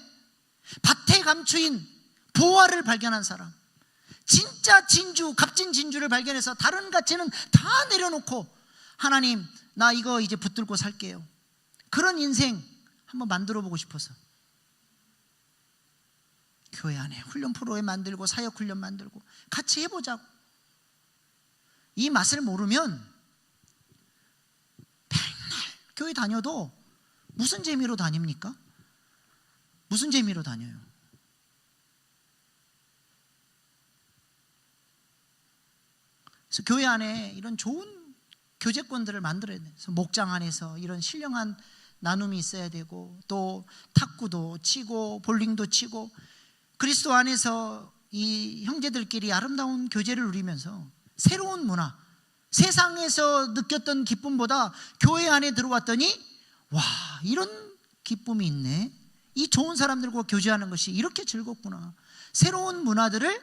밭에 감추인 보화를 발견한 사람, 진짜 진주, 값진 진주를 발견해서 다른 가치는 다 내려놓고 하나님, 나 이거 이제 붙들고 살게요. 그런 인생 한번 만들어 보고 싶어서 교회 안에 훈련 프로그램 만들고 사역 훈련 만들고 같이 해보자고. 이 맛을 모르면 맨날 교회 다녀도 무슨 재미로 다닙니까? 무슨 재미로 다녀요? 그래서 교회 안에 이런 좋은 교제권들을 만들어야 돼요. 그래서 목장 안에서 이런 신령한 나눔이 있어야 되고, 또 탁구도 치고 볼링도 치고, 그리스도 안에서 이 형제들끼리 아름다운 교제를 누리면서 새로운 문화, 세상에서 느꼈던 기쁨보다 교회 안에 들어왔더니 와, 이런 기쁨이 있네. 이 좋은 사람들과 교제하는 것이 이렇게 즐겁구나. 새로운 문화들을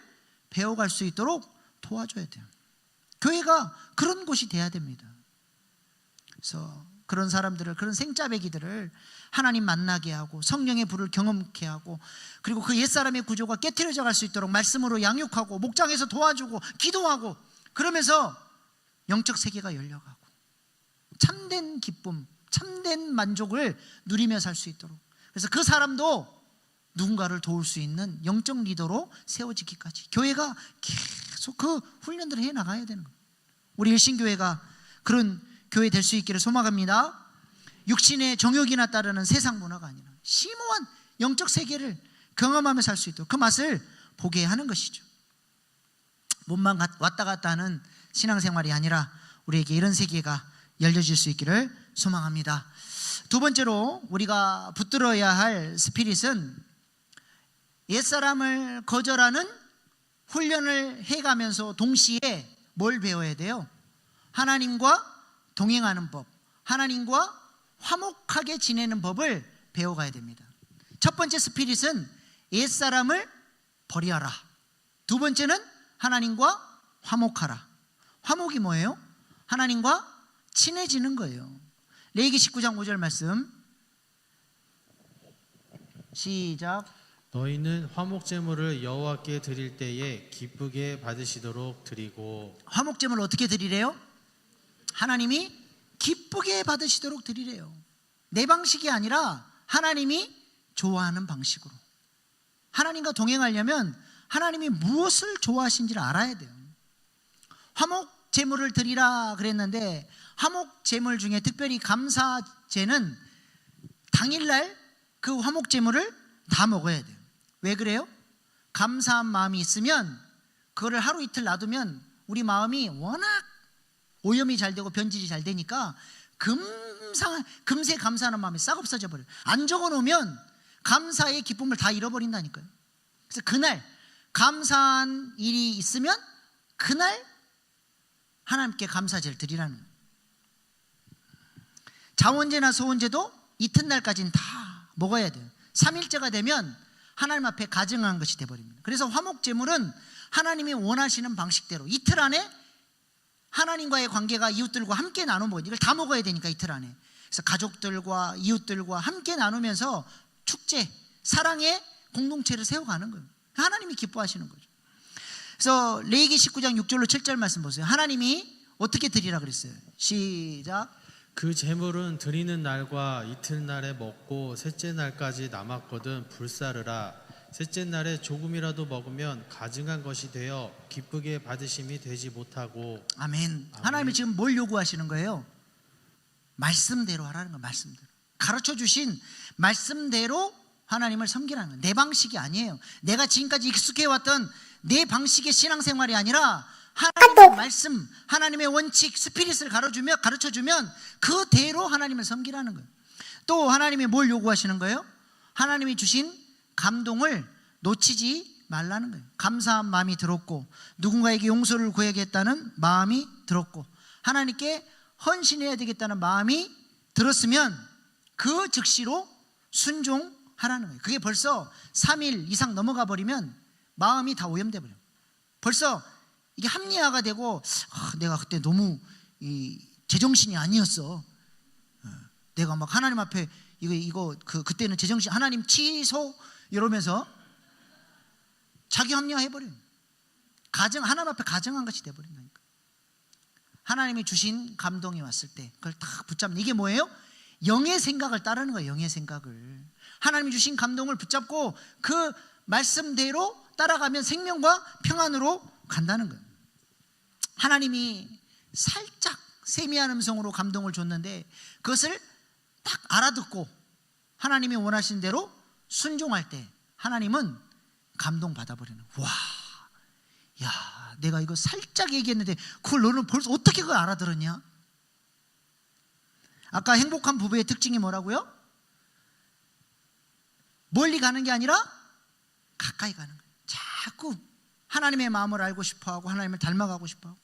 배워갈 수 있도록 도와줘야 돼요. 교회가 그런 곳이 돼야 됩니다. 그래서 그런 사람들을, 그런 생짜배기들을 하나님 만나게 하고 성령의 불을 경험케 하고, 그리고 그 옛사람의 구조가 깨트려져 갈 수 있도록 말씀으로 양육하고 목장에서 도와주고 기도하고, 그러면서 영적 세계가 열려가고 참된 기쁨, 참된 만족을 누리며 살 수 있도록, 그래서 그 사람도 누군가를 도울 수 있는 영적 리더로 세워지기까지 교회가 계속 그 훈련들을 해나가야 되는 거예요. 우리 일신교회가 그런 교회 될 수 있기를 소망합니다. 육신의 정욕이나 따르는 세상 문화가 아니라 심오한 영적 세계를 경험하며 살 수 있도록 그 맛을 보게 하는 것이죠. 몸만 왔다 갔다 하는 신앙생활이 아니라 우리에게 이런 세계가 열려질 수 있기를 소망합니다. 두 번째로 우리가 붙들어야 할 스피릿은 옛사람을 거절하는 훈련을 해가면서 동시에 뭘 배워야 돼요? 하나님과 동행하는 법, 하나님과 화목하게 지내는 법을 배워가야 됩니다. 첫 번째 스피릿은 옛사람을 버려라. 두 번째는 하나님과 화목하라. 화목이 뭐예요? 하나님과 친해지는 거예요. 레위기 19장 5절 말씀 시작. 너희는 화목제물을 여호와께 드릴 때에 기쁘게 받으시도록 드리고. 화목제물을 어떻게 드리래요? 하나님이 기쁘게 받으시도록 드리래요. 내 방식이 아니라 하나님이 좋아하는 방식으로. 하나님과 동행하려면 하나님이 무엇을 좋아하신지를 알아야 돼요. 화목제물을 드리라 그랬는데, 화목제물 중에 특별히 감사제는 당일날 그 화목제물을 다 먹어야 돼요. 왜 그래요? 감사한 마음이 있으면 그거를 하루 이틀 놔두면 우리 마음이 워낙 오염이 잘 되고 변질이 잘 되니까 금세 감사하는 마음이 싹 없어져 버려요. 안 적어놓으면 감사의 기쁨을 다 잃어버린다니까요. 그래서 그날 감사한 일이 있으면 그날 하나님께 감사제를 드리라는 거예요. 자원제나 소원제도 이튿날까지는 다 먹어야 돼요. 3일째가 되면 하나님 앞에 가증한 것이 되어버립니다. 그래서 화목제물은 하나님이 원하시는 방식대로 이틀 안에 하나님과의 관계가 이웃들과 함께 나눠 먹어야 돼요. 이걸 다 먹어야 되니까 이틀 안에. 그래서 가족들과 이웃들과 함께 나누면서 축제, 사랑의 공동체를 세워가는 거예요. 하나님이 기뻐하시는 거죠. 그래서 레위기 19장 6절로 7절 말씀 보세요. 하나님이 어떻게 드리라 그랬어요? 시작. 그 제물은 드리는 날과 이튿날에 먹고 셋째 날까지 남았거든 불사르라. 셋째 날에 조금이라도 먹으면 가증한 것이 되어 기쁘게 받으심이 되지 못하고. 아멘. 하나님이 지금 뭘 요구하시는 거예요? 말씀대로 하라는 거예요. 말씀대로. 가르쳐 주신 말씀대로 하나님을 섬기라는 거예요. 내 방식이 아니에요. 내가 지금까지 익숙해왔던 내 방식의 신앙생활이 아니라 하나님의 말씀, 하나님의 원칙, 스피릿을 가르쳐주면 그대로 하나님을 섬기라는 거예요. 또 하나님이 뭘 요구하시는 거예요? 하나님이 주신 감동을 놓치지 말라는 거예요. 감사한 마음이 들었고, 누군가에게 용서를 구해야겠다는 마음이 들었고, 하나님께 헌신해야 되겠다는 마음이 들었으면 그 즉시로 순종하라는 거예요. 그게 벌써 3일 이상 넘어가 버리면 마음이 다 오염돼 버려요. 벌써 이게 합리화가 되고 내가 그때 너무 제정신이 아니었어. 내가 막 하나님 앞에 그때는 제정신 하나님 취소 이러면서 자기 합리화해버려. 하나님 앞에 가정한 것이 돼버린다니까. 하나님이 주신 감동이 왔을 때 그걸 딱 붙잡는 이게 뭐예요? 영의 생각을 따르는 거예요. 영의 생각을. 하나님이 주신 감동을 붙잡고 그 말씀대로 따라가면 생명과 평안으로 간다는 거예요. 하나님이 살짝 세미한 음성으로 감동을 줬는데 그것을 딱 알아듣고 하나님이 원하신 대로 순종할 때 하나님은 감동 받아버리는. 와, 야, 내가 이거 살짝 얘기했는데 그걸 너는 벌써 어떻게 그걸 알아들었냐? 아까 행복한 부부의 특징이 뭐라고요? 멀리 가는 게 아니라 가까이 가는 거예요. 자꾸 하나님의 마음을 알고 싶어하고 하나님을 닮아가고 싶어하고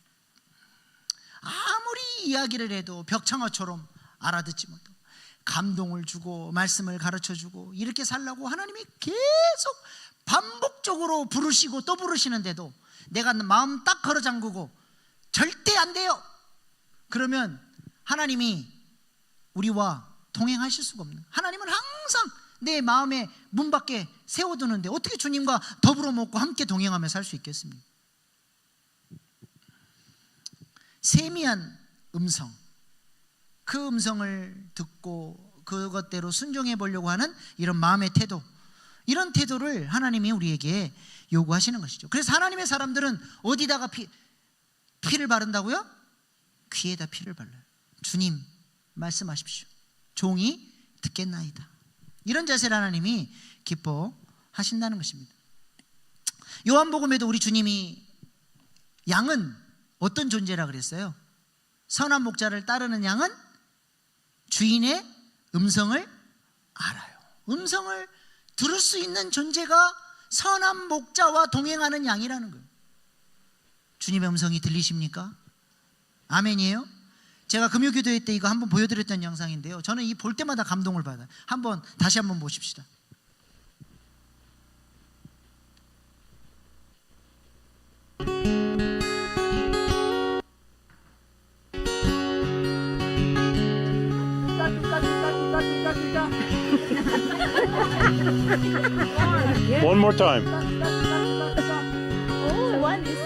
아무리 이야기를 해도 벽창어처럼 알아듣지 못하고 감동을 주고 말씀을 가르쳐주고 이렇게 살라고 하나님이 계속 반복적으로 부르시고 또 부르시는데도 내가 마음 딱 걸어 잠그고 절대 안 돼요. 그러면 하나님이 우리와 동행하실 수가 없는. 하나님은 항상 내 마음의 문 밖에 세워두는데 어떻게 주님과 더불어 먹고 함께 동행하며 살 수 있겠습니까? 세미한 음성, 그 음성을 듣고 그것대로 순종해 보려고 하는 이런 마음의 태도, 이런 태도를 하나님이 우리에게 요구하시는 것이죠. 그래서 하나님의 사람들은 어디다가 피를 바른다고요? 귀에다 피를 발라요. 주님 말씀하십시오. 종이 듣겠나이다. 이런 자세를 하나님이 기뻐하신다는 것입니다. 요한복음에도 우리 주님이 양은 어떤 존재라 그랬어요? 선한 목자를 따르는 양은 주인의 음성을 알아요. 음성을 들을 수 있는 존재가 선한 목자와 동행하는 양이라는 거예요. 주님의 음성이 들리십니까? 아멘이에요? 제가 금요기도회 때 이거 한번 보여드렸던 영상인데요, 저는 이 볼 때마다 감동을 받아요. 다시 한번 보십시다. One more time. Oh, one is.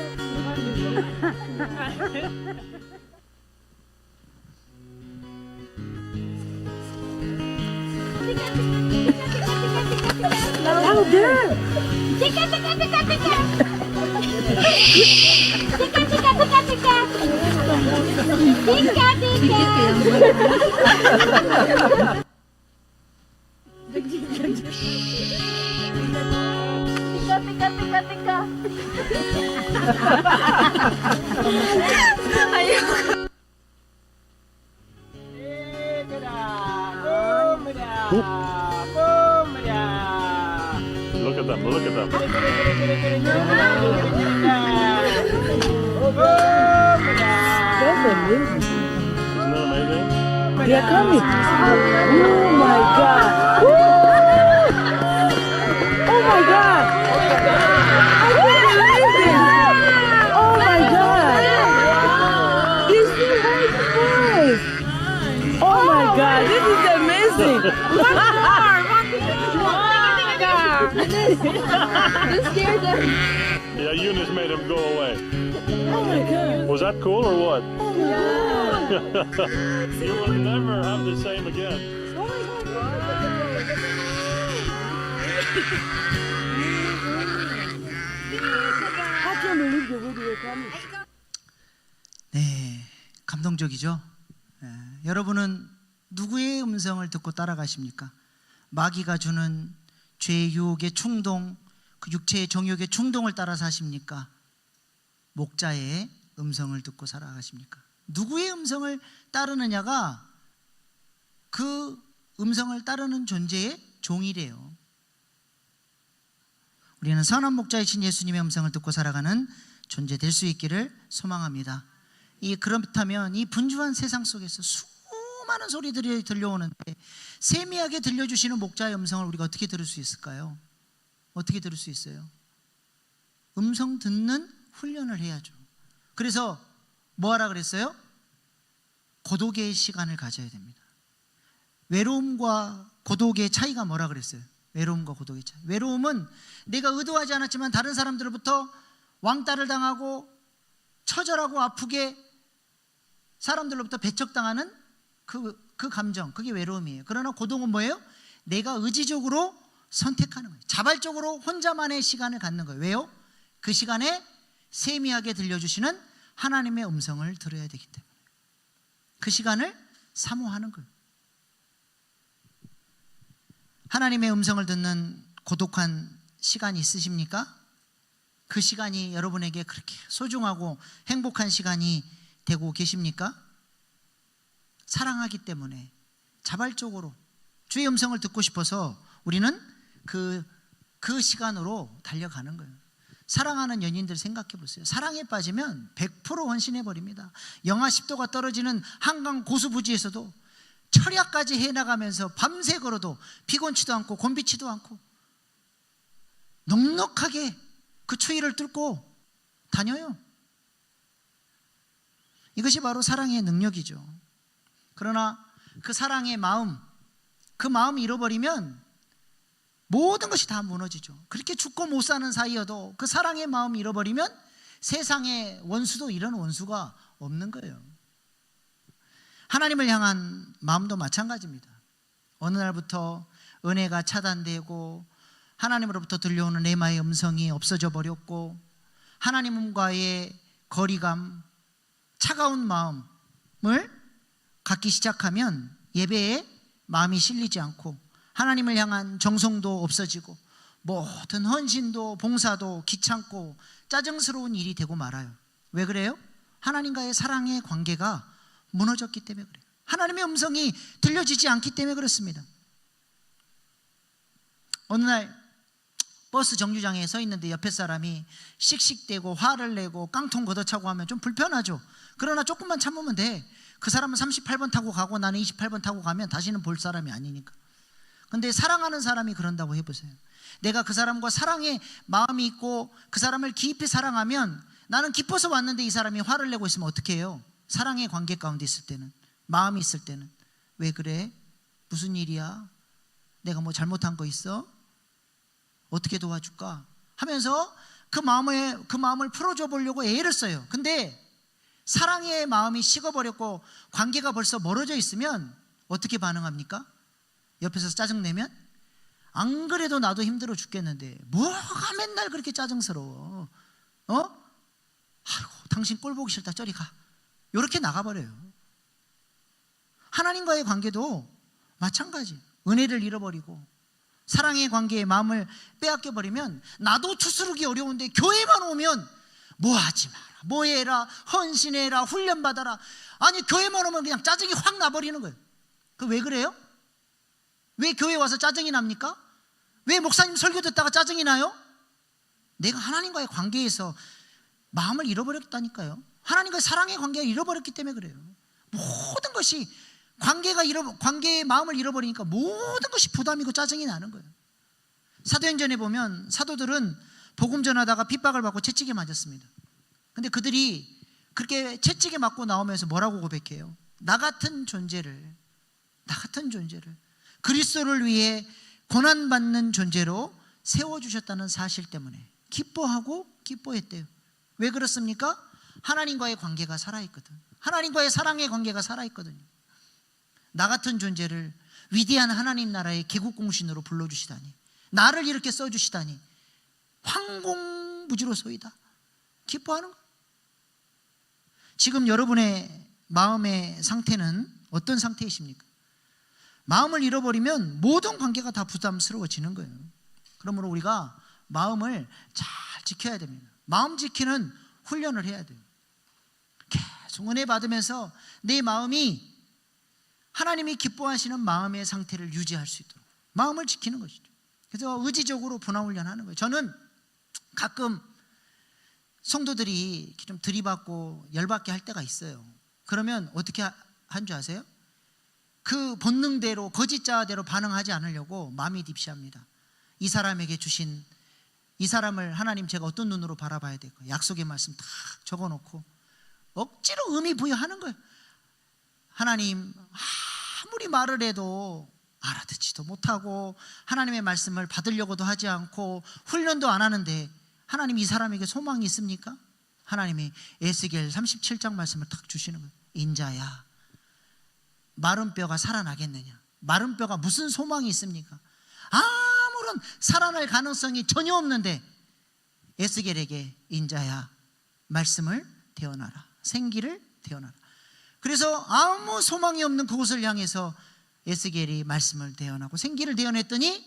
Louder! Tika, tika, tika, tika! Tika, tika, tika, tika! Tika, tika! Tika, tika, tika, tika! Ayoko! Look at them. Look at them. Isn't that amazing? They are coming. Oh my God. Oh my God. I can't believe it. Oh my God. This is my voice. Oh my God. This is amazing. One more. This scared them. Yeah, Eunice made him go away. Oh my God. Was that cool or what? Oh my God. You will never have the same again. Oh my God. I can't believe the way they are coming. 네, 감동적이죠. 여러분은 누구의 음성을 듣고 따라가십니까? 마귀가 주는 죄의 유혹의 충동, 그 육체의 정욕의 충동을 따라 사십니까? 목자의 음성을 듣고 살아가십니까? 누구의 음성을 따르느냐가 그 음성을 따르는 존재의 종이래요. 우리는 선한 목자이신 예수님의 음성을 듣고 살아가는 존재 될 수 있기를 소망합니다. 그렇다면 이 분주한 세상 속에서 수많은 소리들이 들려오는데 세미하게 들려주시는 목자의 음성을 우리가 어떻게 들을 수 있을까요? 어떻게 들을 수 있어요? 음성 듣는 훈련을 해야죠. 그래서 뭐 하라 그랬어요? 고독의 시간을 가져야 됩니다. 외로움과 고독의 차이가 뭐라 그랬어요? 외로움과 고독의 차이. 외로움은 내가 의도하지 않았지만 다른 사람들로부터 왕따를 당하고 처절하고 아프게 사람들로부터 배척당하는 그 감정, 그게 외로움이에요. 그러나 고독은 뭐예요? 내가 의지적으로 선택하는 거예요. 자발적으로 혼자만의 시간을 갖는 거예요. 왜요? 그 시간에 세미하게 들려주시는 하나님의 음성을 들어야 되기 때문에 그 시간을 사모하는 거예요. 하나님의 음성을 듣는 고독한 시간이 있으십니까? 그 시간이 여러분에게 그렇게 소중하고 행복한 시간이 되고 계십니까? 사랑하기 때문에 자발적으로 주의 음성을 듣고 싶어서 우리는 그 시간으로 달려가는 거예요. 사랑하는 연인들 생각해 보세요. 사랑에 빠지면 100% 헌신해 버립니다. 영하 10도가 떨어지는 한강 고수부지에서도 철야까지 해나가면서 밤새 걸어도 피곤치도 않고 곤비치도 않고 넉넉하게 그 추위를 뚫고 다녀요. 이것이 바로 사랑의 능력이죠. 그러나 그 사랑의 마음, 그 마음을 잃어버리면 모든 것이 다 무너지죠. 그렇게 죽고 못 사는 사이여도 그 사랑의 마음을 잃어버리면 세상의 원수도 이런 원수가 없는 거예요. 하나님을 향한 마음도 마찬가지입니다. 어느 날부터 은혜가 차단되고 하나님으로부터 들려오는 레마의 음성이 없어져 버렸고 하나님과의 거리감, 차가운 마음을 갖기 시작하면 예배에 마음이 실리지 않고 하나님을 향한 정성도 없어지고 모든 헌신도 봉사도 귀찮고 짜증스러운 일이 되고 말아요. 왜 그래요? 하나님과의 사랑의 관계가 무너졌기 때문에 그래요. 하나님의 음성이 들려지지 않기 때문에 그렇습니다. 어느 날 버스 정류장에 서 있는데 옆에 사람이 씩씩대고 화를 내고 깡통 걷어차고 하면 좀 불편하죠. 그러나 조금만 참으면 돼. 그 사람은 38번 타고 가고 나는 28번 타고 가면 다시는 볼 사람이 아니니까. 근데 사랑하는 사람이 그런다고 해보세요. 내가 그 사람과 사랑의 마음이 있고 그 사람을 깊이 사랑하면 나는 기뻐서 왔는데 이 사람이 화를 내고 있으면 어떻게 해요? 사랑의 관계 가운데 있을 때는, 마음이 있을 때는 왜 그래? 무슨 일이야? 내가 뭐 잘못한 거 있어? 어떻게 도와줄까? 하면서 그 마음을 풀어줘 보려고 애를 써요. 근데 사랑의 마음이 식어버렸고 관계가 벌써 멀어져 있으면 어떻게 반응합니까? 옆에서 짜증내면? 안 그래도 나도 힘들어 죽겠는데 뭐가 맨날 그렇게 짜증스러워? 아이고, 당신 꼴 보기 싫다, 저리 가. 이렇게 나가버려요. 하나님과의 관계도 마찬가지. 은혜를 잃어버리고 사랑의 관계에 마음을 빼앗겨버리면 나도 추스르기 어려운데 교회만 오면 뭐 하지 마라, 뭐 해라, 헌신해라, 훈련받아라. 아니 교회만 오면 그냥 짜증이 확 나버리는 거예요. 그 왜 그래요? 왜 교회 와서 짜증이 납니까? 왜 목사님 설교 듣다가 짜증이 나요? 내가 하나님과의 관계에서 마음을 잃어버렸다니까요. 하나님과의 사랑의 관계를 잃어버렸기 때문에 그래요. 모든 것이 관계의 마음을 잃어버리니까 모든 것이 부담이고 짜증이 나는 거예요. 사도행전에 보면 사도들은 복음 전하다가 핍박을 받고 채찍에 맞았습니다. 근데 그들이 그렇게 채찍에 맞고 나오면서 뭐라고 고백해요? 나 같은 존재를 그리스도를 위해 고난받는 존재로 세워주셨다는 사실 때문에 기뻐하고 기뻐했대요. 왜 그렇습니까? 하나님과의 관계가 살아있거든. 하나님과의 사랑의 관계가 살아있거든요. 나 같은 존재를 위대한 하나님 나라의 개국공신으로 불러주시다니, 나를 이렇게 써주시다니 황공무지로소이다. 기뻐하는 거예요. 지금 여러분의 마음의 상태는 어떤 상태이십니까? 마음을 잃어버리면 모든 관계가 다 부담스러워지는 거예요. 그러므로 우리가 마음을 잘 지켜야 됩니다. 마음 지키는 훈련을 해야 돼요. 계속 은혜 받으면서 내 마음이 하나님이 기뻐하시는 마음의 상태를 유지할 수 있도록 마음을 지키는 것이죠. 그래서 의지적으로 분화 훈련하는 거예요. 저는 가끔 성도들이 좀 들이받고 열받게 할 때가 있어요. 그러면 어떻게 한 줄 아세요? 그 본능대로, 거짓자대로 반응하지 않으려고 마음이 딥시합니다. 이 사람에게 주신, 이 사람을 하나님 제가 어떤 눈으로 바라봐야 될까? 약속의 말씀 다 적어놓고 억지로 의미 부여하는 거예요. 하나님 아무리 말을 해도 알아듣지도 못하고 하나님의 말씀을 받으려고도 하지 않고 훈련도 안 하는데 하나님 이 사람에게 소망이 있습니까? 하나님이 에스겔 37장 말씀을 탁 주시는 거예요. 인자야, 마른 뼈가 살아나겠느냐? 마른 뼈가 무슨 소망이 있습니까? 아무런 살아날 가능성이 전혀 없는데 에스겔에게 인자야, 말씀을 대어나라, 생기를 대어나라. 그래서 아무 소망이 없는 그곳을 향해서 에스겔이 말씀을 대어나고 생기를 대어냈더니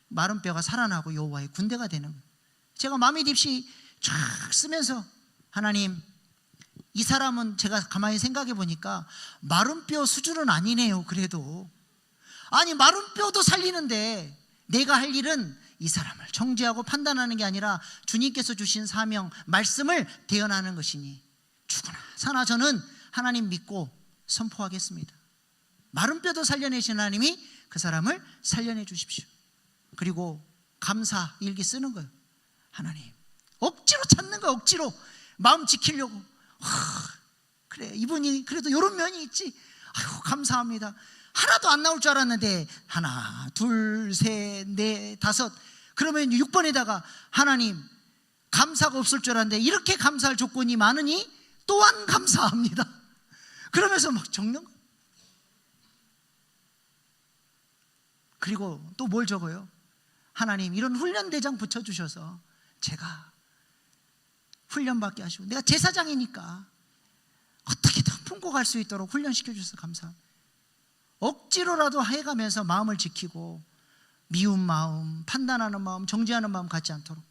마른 뼈가 살아나고 여호와의 군대가 되는 거예요. 제가 마음의 딥시 쫙 쓰면서 하나님, 이 사람은 제가 가만히 생각해 보니까 마른 뼈 수준은 아니네요. 그래도 아니 마른 뼈도 살리는데 내가 할 일은 이 사람을 정죄하고 판단하는 게 아니라 주님께서 주신 사명 말씀을 대언하는 것이니 죽으나 사나 저는 하나님 믿고 선포하겠습니다. 마른 뼈도 살려내신 하나님이 그 사람을 살려내 주십시오. 그리고 감사 일기 쓰는 거예요. 하나님, 억지로 찾는 거예요. 억지로 마음 지키려고. 그래, 이분이 그래도 이런 면이 있지. 아이고 감사합니다. 하나도 안 나올 줄 알았는데 하나, 둘, 셋, 넷, 다섯. 그러면 6번에다가 하나님 감사가 없을 줄 알았는데 이렇게 감사할 조건이 많으니 또한 감사합니다. 그러면서 막 적는 거예요. 그리고 또 뭘 적어요? 하나님 이런 훈련대장 붙여주셔서 제가 훈련받게 하시고 내가 제사장이니까 어떻게든 품고 갈 수 있도록 훈련시켜 주셔서 감사합니다. 억지로라도 해가면서 마음을 지키고 미운 마음, 판단하는 마음, 정죄하는 마음 갖지 않도록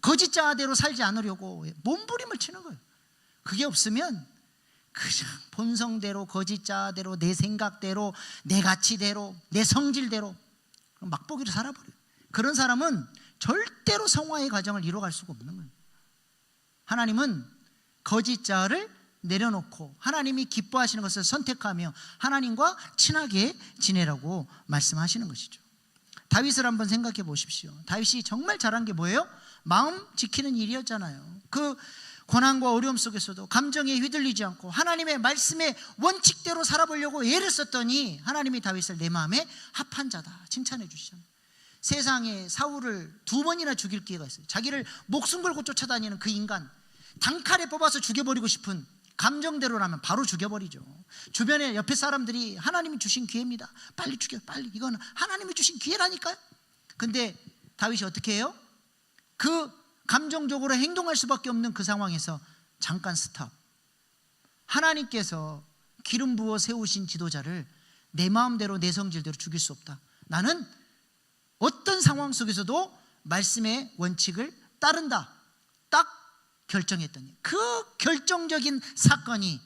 거짓자대로 살지 않으려고 몸부림을 치는 거예요. 그게 없으면 그냥 본성대로, 거짓자대로, 내 생각대로, 내 가치대로, 내 성질대로 막보기로 살아버려요. 그런 사람은 절대로 성화의 과정을 이뤄갈 수가 없는 거예요. 하나님은 거짓자를 내려놓고 하나님이 기뻐하시는 것을 선택하며 하나님과 친하게 지내라고 말씀하시는 것이죠. 다윗을 한번 생각해 보십시오. 다윗이 정말 잘한 게 뭐예요? 마음 지키는 일이었잖아요. 그 고난과 어려움 속에서도 감정에 휘둘리지 않고 하나님의 말씀의 원칙대로 살아보려고 애를 썼더니 하나님이 다윗을 내 마음에 합한 자다 칭찬해 주시잖아요. 세상에 사울을 2번이나 죽일 기회가 있어요. 자기를 목숨 걸고 쫓아다니는 그 인간, 단칼에 뽑아서 죽여버리고 싶은 감정대로라면 바로 죽여버리죠. 주변에 옆에 사람들이 하나님이 주신 기회입니다, 빨리 죽여, 빨리, 이건 하나님이 주신 기회라니까요. 근데 다윗이 어떻게 해요? 그 감정적으로 행동할 수밖에 없는 그 상황에서 잠깐 스탑. 하나님께서 기름 부어 세우신 지도자를 내 마음대로 내 성질대로 죽일 수 없다. 나는 어떤 상황 속에서도 말씀의 원칙을 따른다. 딱 결정했더니 그 결정적인 사건이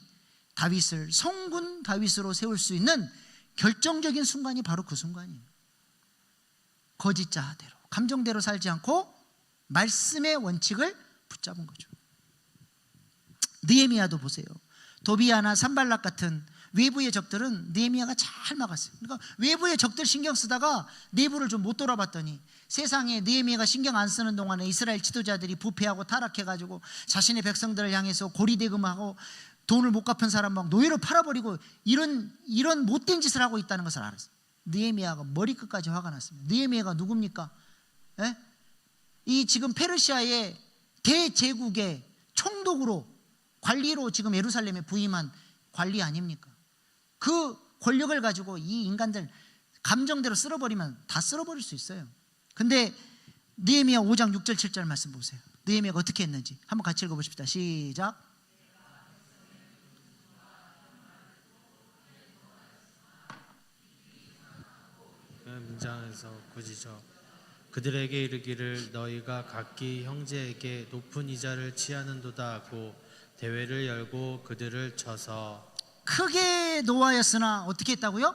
다윗을 성군 다윗으로 세울 수 있는 결정적인 순간이 바로 그 순간이에요. 거짓자대로, 감정대로 살지 않고 말씀의 원칙을 붙잡은 거죠. 느헤미야도 보세요. 도비야나 산발락 같은 외부의 적들은 느헤미야가 잘 막았어요. 그러니까 외부의 적들 신경 쓰다가 내부를 좀 못 돌아봤더니 세상에 느헤미야가 신경 안 쓰는 동안에 이스라엘 지도자들이 부패하고 타락해가지고 자신의 백성들을 향해서 고리대금하고 돈을 못 갚은 사람 막 노예로 팔아버리고 이런 못된 짓을 하고 있다는 것을 알았어요. 느헤미야가 머리끝까지 화가 났습니다. 느헤미야가 누굽니까? 에? 이 지금 페르시아의 대제국의 총독으로 관리로 지금 예루살렘에 부임한 관리 아닙니까? 그 권력을 가지고 이 인간들 감정대로 쓸어버리면 다 쓸어버릴 수 있어요. 근데 느헤미야 5장 6절 7절 말씀 보세요. 느헤미야가 어떻게 했는지 한번 같이 읽어보십시다. 시작. 문장에서 굳이죠. 그들에게 이르기를 너희가 각기 형제에게 높은 이자를 취하는도다 하고 대회를 열고 그들을 쳐서 크게 노하였으나 어떻게 했다고요?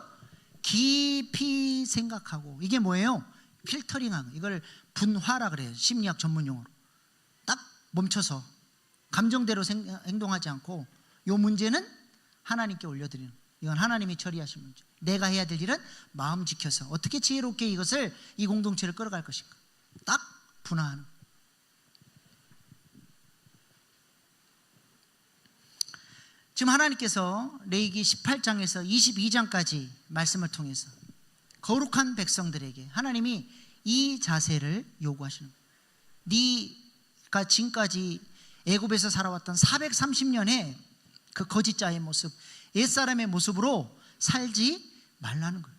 깊이 생각하고. 이게 뭐예요? 필터링하는, 이걸 분화라 그래요. 심리학 전문 용어로. 딱 멈춰서 감정대로 행동하지 않고 이 문제는 하나님께 올려드리는, 이건 하나님이 처리하신 문제. 내가 해야 될 일은 마음 지켜서 어떻게 지혜롭게 이것을, 이 공동체를 끌어갈 것인가. 딱 분화하는. 지금 하나님께서 레위기 18장에서 22장까지 말씀을 통해서 거룩한 백성들에게 하나님이 이 자세를 요구하시는 거예요. 네가 지금까지 애굽에서 살아왔던 430년의 그 거짓자의 모습, 옛사람의 모습으로 살지 말라는 거예요.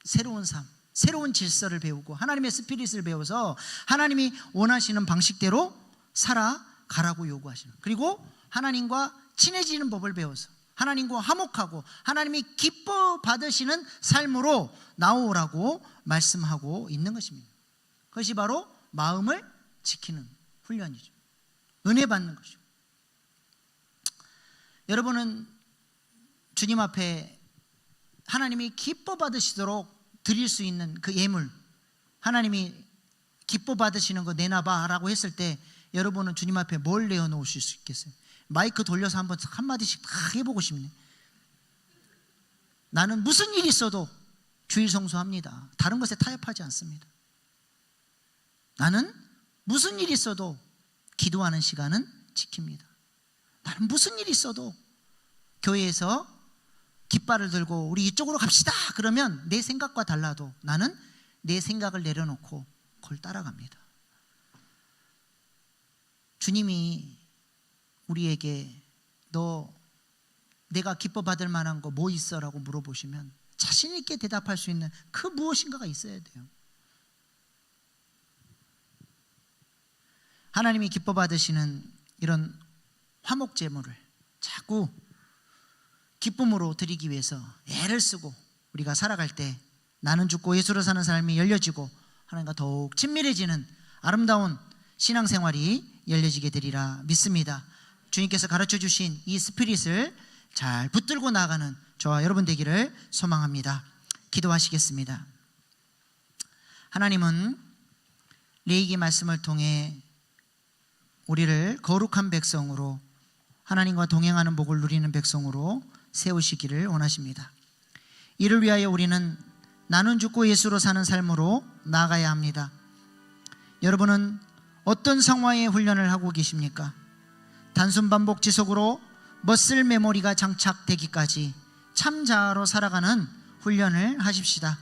새로운 삶, 새로운 질서를 배우고 하나님의 스피릿을 배워서 하나님이 원하시는 방식대로 살아가라고 요구하시는 거예요. 그리고 하나님과 친해지는 법을 배워서 하나님과 화목하고 하나님이 기뻐 받으시는 삶으로 나오라고 말씀하고 있는 것입니다. 그것이 바로 마음을 지키는 훈련이죠. 은혜 받는 것이죠. 여러분은 주님 앞에 하나님이 기뻐 받으시도록 드릴 수 있는 그 예물, 하나님이 기뻐 받으시는 거 내놔봐 라고 했을 때 여러분은 주님 앞에 뭘 내어놓으실 수 있겠어요? 마이크 돌려서 한마디씩 다 해보고 싶네. 나는 무슨 일이 있어도 주일 성수합니다. 다른 것에 타협하지 않습니다. 나는 무슨 일이 있어도 기도하는 시간은 지킵니다. 나는 무슨 일이 있어도 교회에서 깃발을 들고 우리 이쪽으로 갑시다 그러면 내 생각과 달라도 나는 내 생각을 내려놓고 그걸 따라갑니다. 주님이 우리에게 너 내가 기뻐 받을 만한 거 뭐 있어? 라고 물어보시면 자신 있게 대답할 수 있는 그 무엇인가가 있어야 돼요. 하나님이 기뻐 받으시는 이런 화목 제물을 자꾸 기쁨으로 드리기 위해서 애를 쓰고 우리가 살아갈 때 나는 죽고 예수로 사는 삶이 열려지고 하나님과 더욱 친밀해지는 아름다운 신앙생활이 열려지게 되리라 믿습니다. 주님께서 가르쳐 주신 이 스피릿을 잘 붙들고 나아가는 저와 여러분 되기를 소망합니다. 기도하시겠습니다. 하나님은 레위기 말씀을 통해 우리를 거룩한 백성으로 하나님과 동행하는 복을 누리는 백성으로 세우시기를 원하십니다. 이를 위하여 우리는 나는 죽고 예수로 사는 삶으로 나아가야 합니다. 여러분은 어떤 성화의 훈련을 하고 계십니까? 단순 반복 지속으로 머슬 메모리가 장착되기까지 참자아로 살아가는 훈련을 하십시다.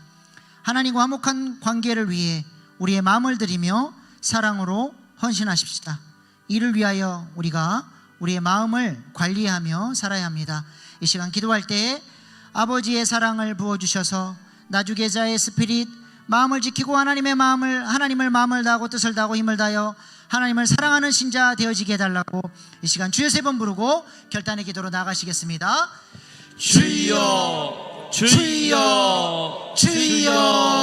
하나님과 화목한 관계를 위해 우리의 마음을 들이며 사랑으로 헌신하십시다. 이를 위하여 우리가 우리의 마음을 관리하며 살아야 합니다. 이 시간 기도할 때 아버지의 사랑을 부어주셔서 나주계자의 스피릿, 마음을 지키고 하나님을 마음을 다하고 뜻을 다하고 힘을 다하여 하나님을 사랑하는 신자 되어지게 해달라고 이 시간 주여 3번 부르고 결단의 기도로 나아가시겠습니다. 주여 주여 주여